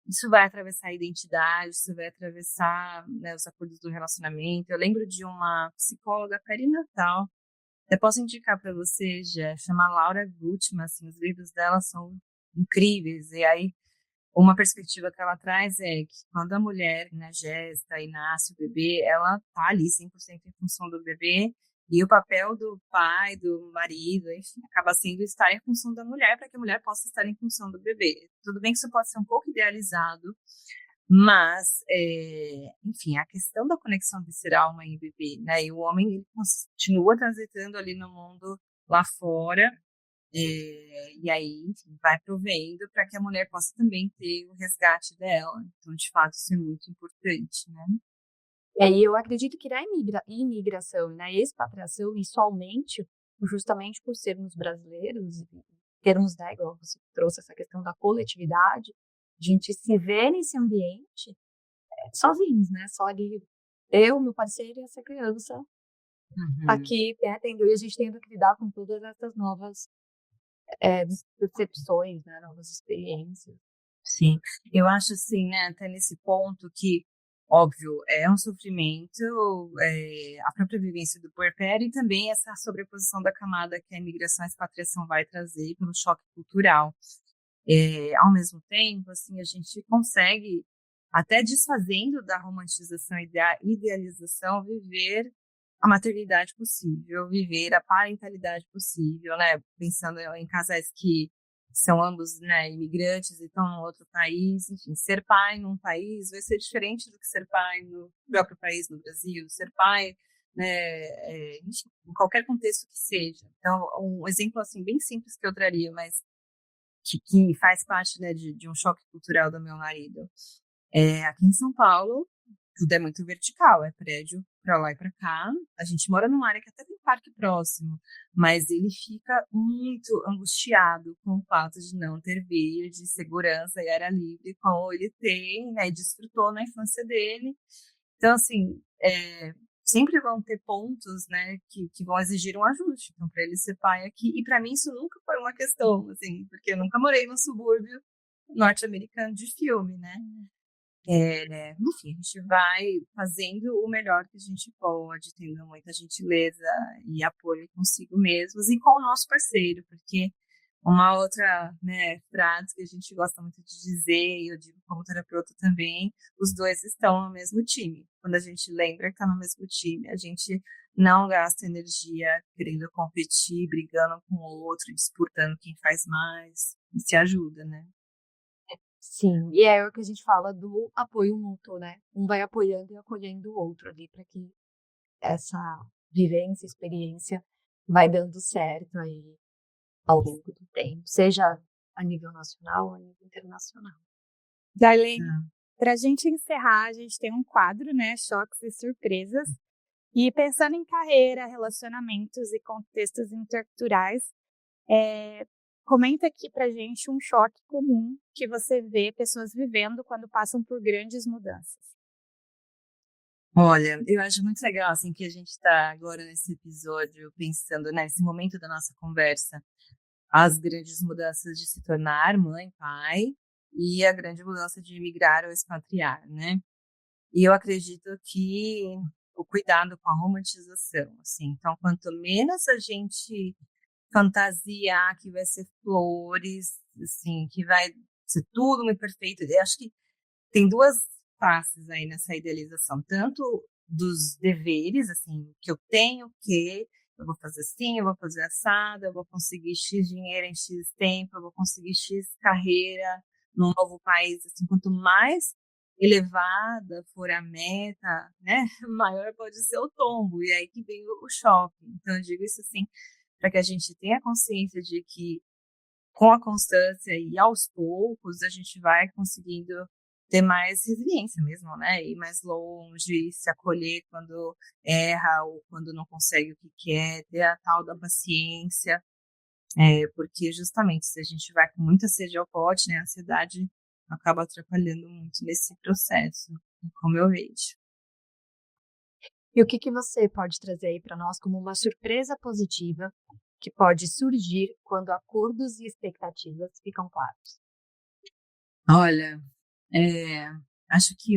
isso vai atravessar a identidade, isso vai atravessar, né, os acordos do relacionamento. Eu lembro de uma psicóloga perinatal, até posso indicar para você, já chama Laura Gutman, assim, os livros dela são incríveis. E aí, uma perspectiva que ela traz é que quando a mulher, né, gesta e nasce o bebê, ela tá ali 100% em função do bebê, e o papel do pai, do marido, enfim, acaba sendo estar em função da mulher para que a mulher possa estar em função do bebê. Tudo bem que isso pode ser um pouco idealizado, mas, enfim, a questão da conexão visceral mãe e bebê, né, e o homem ele continua transitando ali no mundo lá fora, e aí, enfim, vai provendo para que a mulher possa também ter o resgate dela. Então, de fato, isso é muito importante, né? E eu acredito que na imigração e na expatriação, isso aumente justamente por sermos brasileiros, e termos, né, igual você trouxe essa questão da coletividade, a gente se vê nesse ambiente sozinhos, né? Só ali, eu, meu parceiro e essa criança aqui, e a gente tendo que lidar com todas essas novas percepções, né? Novas experiências. Sim, eu acho assim, né, até nesse ponto que, óbvio, é um sofrimento, a própria vivência do puerpério e também essa sobreposição da camada que a imigração e a expatriação vai trazer pelo choque cultural. Ao mesmo tempo, assim, a gente consegue, até desfazendo da romantização e da idealização, viver a maternidade possível, viver a parentalidade possível, né? Pensando em casais que são ambos, né, imigrantes e estão em outro país, enfim, ser pai num país vai ser diferente do que ser pai no próprio país, no Brasil, ser pai, né, enfim, em qualquer contexto que seja. Então, um exemplo assim bem simples que eu traria, mas que faz parte, né, de um choque cultural do meu marido. Aqui em São Paulo, tudo é muito vertical, é prédio para lá e para cá. A gente mora numa área que até tem parque próximo, mas ele fica muito angustiado com o fato de não ter verde, segurança e área livre, como ele tem, né, e desfrutou na infância dele. Então, assim, sempre vão ter pontos, né, que vão exigir um ajuste. Então, para ele ser pai aqui, e para mim isso nunca foi uma questão, assim, porque eu nunca morei no subúrbio norte-americano de filme, né? Enfim, a gente vai fazendo o melhor que a gente pode, tendo muita gentileza e apoio consigo mesmos e com o nosso parceiro, porque uma outra, né, frase que a gente gosta muito de dizer, e eu digo como terapeuta também, os dois estão no mesmo time. Quando a gente lembra que está no mesmo time, a gente não gasta energia querendo competir, brigando com o outro, disputando quem faz mais, e se ajuda, né? Sim, e é o que a gente fala do apoio mútuo, né? Um vai apoiando e acolhendo o outro ali para que essa vivência, experiência vai dando certo aí ao longo do tempo, seja a nível nacional ou a nível internacional. Darlene, para a gente encerrar, a gente tem um quadro, né? Choques e surpresas. E pensando em carreira, relacionamentos e contextos interculturais, comenta aqui pra gente um choque comum que você vê pessoas vivendo quando passam por grandes mudanças. Olha, eu acho muito legal, assim, que a gente está agora nesse episódio pensando, né, nesse momento da nossa conversa, as grandes mudanças de se tornar mãe, pai, e a grande mudança de migrar ou expatriar, né? E eu acredito que o cuidado com a romantização, assim, então quanto menos a gente fantasiar que vai ser flores, assim, que vai ser tudo muito perfeito. Eu acho que tem duas faces aí nessa idealização, tanto dos deveres, assim, que eu tenho que, eu vou fazer assim, eu vou fazer assado, eu vou conseguir X dinheiro em X tempo, eu vou conseguir X carreira num novo país, assim, quanto mais elevada for a meta, né, maior pode ser o tombo, e aí que vem o choque. Então, eu digo isso assim, para que a gente tenha consciência de que com a constância e aos poucos a gente vai conseguindo ter mais resiliência mesmo, né? Ir mais longe, se acolher quando erra ou quando não consegue o que quer, ter a tal da paciência, porque justamente se a gente vai com muita sede ao pote, né, a ansiedade acaba atrapalhando muito nesse processo, como eu vejo. E o que você pode trazer aí para nós como uma surpresa positiva que pode surgir quando acordos e expectativas ficam claros? Olha, É, acho que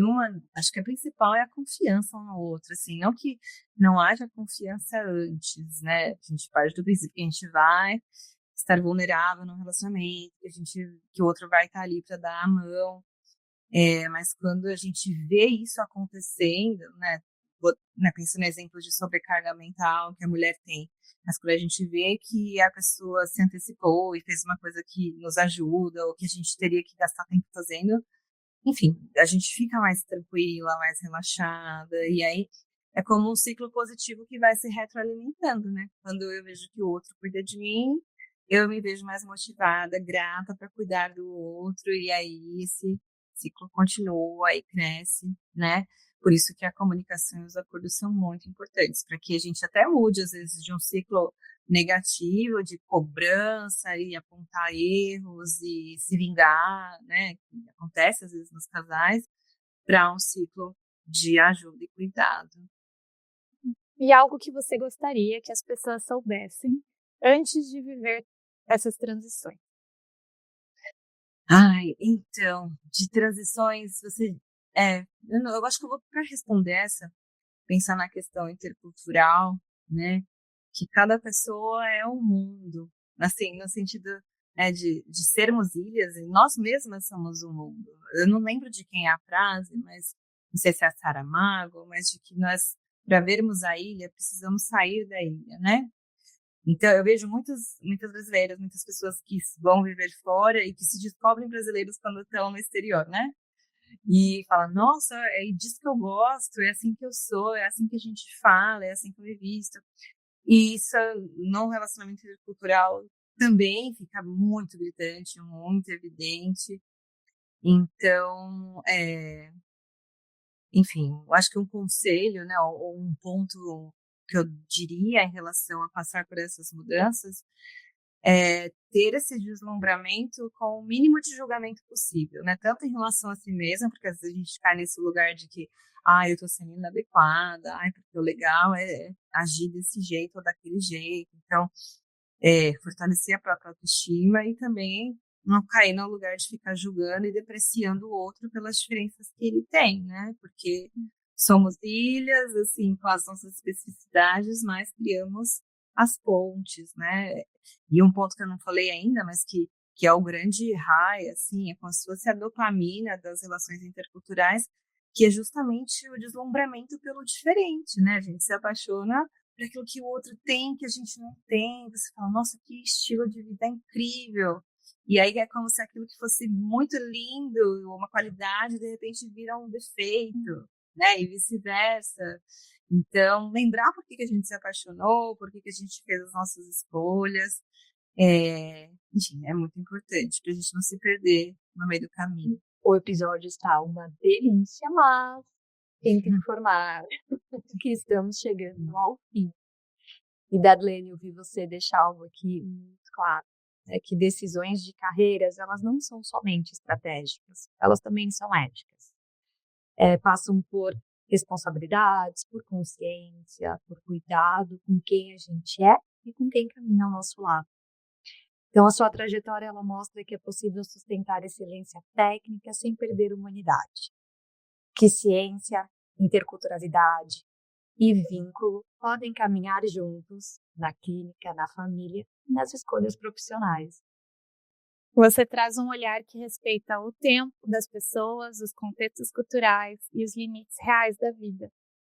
a principal é a confiança um no outro, assim, não que não haja confiança antes, né? A gente parte do princípio que a gente vai estar vulnerável no relacionamento, que o outro vai estar ali para dar a mão, mas quando a gente vê isso acontecendo, né? Pensando no exemplo de sobrecarga mental que a mulher tem, mas quando a gente vê que a pessoa se antecipou e fez uma coisa que nos ajuda, ou que a gente teria que gastar tempo fazendo, enfim, a gente fica mais tranquila, mais relaxada, e aí é como um ciclo positivo que vai se retroalimentando, né? Quando eu vejo que o outro cuida de mim, eu me vejo mais motivada, grata para cuidar do outro, e aí esse ciclo continua e cresce, né? Por isso que a comunicação e os acordos são muito importantes, para que a gente até mude, às vezes, de um ciclo negativo, de cobrança e apontar erros e se vingar, né? Que acontece às vezes nos casais, para um ciclo de ajuda e cuidado. E algo que você gostaria que as pessoas soubessem antes de viver essas transições. Ai, então, de transições, eu acho que eu vou para responder essa, pensar na questão intercultural, né? Que cada pessoa é um mundo, assim, no sentido, né, de sermos ilhas e nós mesmas somos um mundo. Eu não lembro de quem é a frase, mas não sei se é a Saramago, mas de que nós, para vermos a ilha, precisamos sair da ilha, né? Então, eu vejo muitas brasileiras, muitas pessoas que vão viver fora e que se descobrem brasileiros quando estão no exterior, né? E fala, nossa, é disso que eu gosto, é assim que eu sou, é assim que a gente fala, é assim que eu me visto. E isso, no relacionamento intercultural, também fica muito gritante, muito evidente. Então, enfim, eu acho que um conselho, né, ou um ponto que eu diria em relação a passar por essas mudanças é ter esse deslumbramento com o mínimo de julgamento possível, né? Tanto em relação a si mesma, porque às vezes a gente cai nesse lugar de que, eu tô sendo inadequada, porque o legal é agir desse jeito ou daquele jeito. Então, fortalecer a própria autoestima e também não cair no lugar de ficar julgando e depreciando o outro pelas diferenças que ele tem, né? Porque somos ilhas, assim, com as nossas especificidades, mas criamos as pontes, né? E um ponto que eu não falei ainda, mas que é o grande high, assim, é como se fosse a dopamina das relações interculturais, que é justamente o deslumbramento pelo diferente, né? A gente se apaixona por aquilo que o outro tem, que a gente não tem. Você fala, nossa, que estilo de vida incrível. E aí é como se aquilo que fosse muito lindo, uma qualidade, de repente vira um defeito, né? E vice-versa. Então, lembrar por que a gente se apaixonou, por que a gente fez as nossas escolhas. Enfim, é muito importante para a gente não se perder no meio do caminho. O episódio está uma delícia, mas tem que informar que estamos chegando ao fim. E, Darlene, eu vi você deixar algo aqui muito claro, é que decisões de carreiras, elas não são somente estratégicas, elas também são éticas. Passam por responsabilidades, por consciência, por cuidado com quem a gente é e com quem caminha ao nosso lado. Então, a sua trajetória ela mostra que é possível sustentar excelência técnica sem perder humanidade. Que ciência, interculturalidade e vínculo podem caminhar juntos na clínica, na família e nas escolhas profissionais. Você traz um olhar que respeita o tempo das pessoas, os contextos culturais e os limites reais da vida.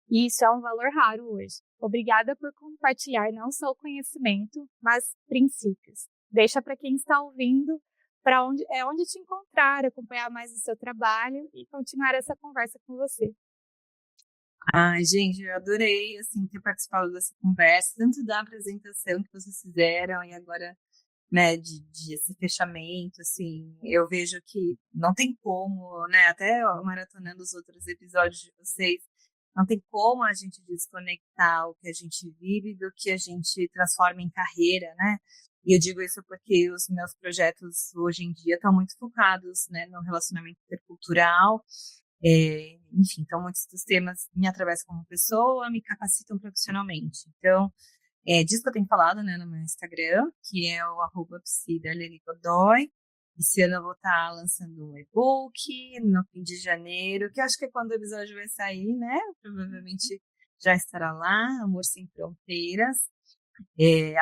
E isso é um valor raro hoje. Obrigada por compartilhar não só o conhecimento, mas princípios. Deixa para quem está ouvindo onde te encontrar, acompanhar mais o seu trabalho e continuar essa conversa com você. Ai, gente, eu adorei, assim, ter participado dessa conversa, tanto da apresentação que vocês fizeram e agora, né, de esse fechamento, assim, eu vejo que não tem como, né, até maratonando os outros episódios de vocês, não tem como a gente desconectar o que a gente vive do que a gente transforma em carreira, né? E eu digo isso porque os meus projetos hoje em dia estão muito focados, né, no relacionamento intercultural. Enfim, então muitos dos temas me atravessam como pessoa, me capacitam profissionalmente. Então, disso que eu tenho falado, né, no meu Instagram, que é o @psi_Godoy. Esse ano eu vou estar lançando um e-book no fim de janeiro, que acho que é quando o episódio vai sair, né? Provavelmente já estará lá, Amor Sem Fronteiras.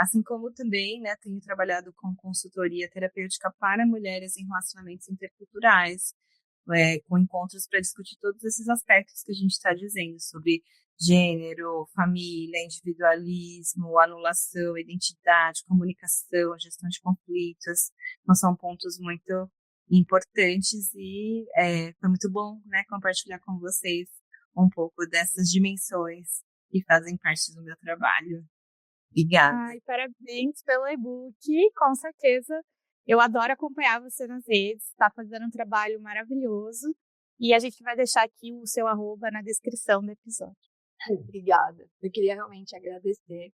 Assim como também, né, tenho trabalhado com consultoria terapêutica para mulheres em relacionamentos interculturais, com encontros para discutir todos esses aspectos que a gente está dizendo sobre gênero, família, individualismo, anulação, identidade, comunicação, gestão de conflitos. Então, são pontos muito importantes e foi muito bom, né, compartilhar com vocês um pouco dessas dimensões que fazem parte do meu trabalho. Obrigada. Ai, parabéns pelo e-book, com certeza. Eu adoro acompanhar você nas redes, está fazendo um trabalho maravilhoso. E a gente vai deixar aqui o seu @ na descrição do episódio. Obrigada. Eu queria realmente agradecer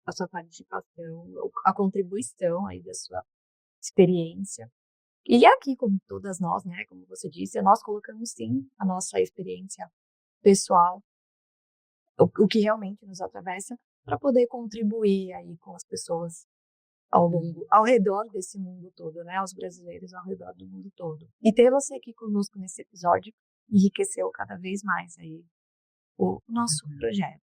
a sua participação, a contribuição aí da sua experiência. E aqui, como todas nós, né, como você disse, nós colocamos sim a nossa experiência pessoal, o que realmente nos atravessa, para poder contribuir aí com as pessoas ao redor desse mundo todo, né, os brasileiros ao redor do mundo todo. E ter você aqui conosco nesse episódio enriqueceu cada vez mais aí o nosso projeto.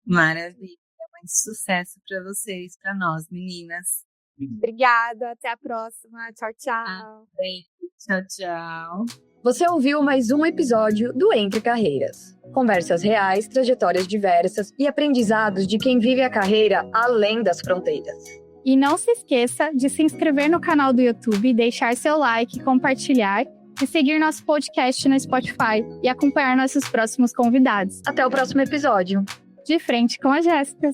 Maravilha, muito sucesso para vocês, para nós, meninas. Obrigada, até a próxima. Tchau, tchau. Tchau, tchau. Você ouviu mais um episódio do Entre Carreiras. Conversas reais, trajetórias diversas e aprendizados de quem vive a carreira além das fronteiras. E não se esqueça de se inscrever no canal do YouTube, deixar seu like, compartilhar e seguir nosso podcast no Spotify e acompanhar nossos próximos convidados. Até o próximo episódio. De frente com a Jéssica.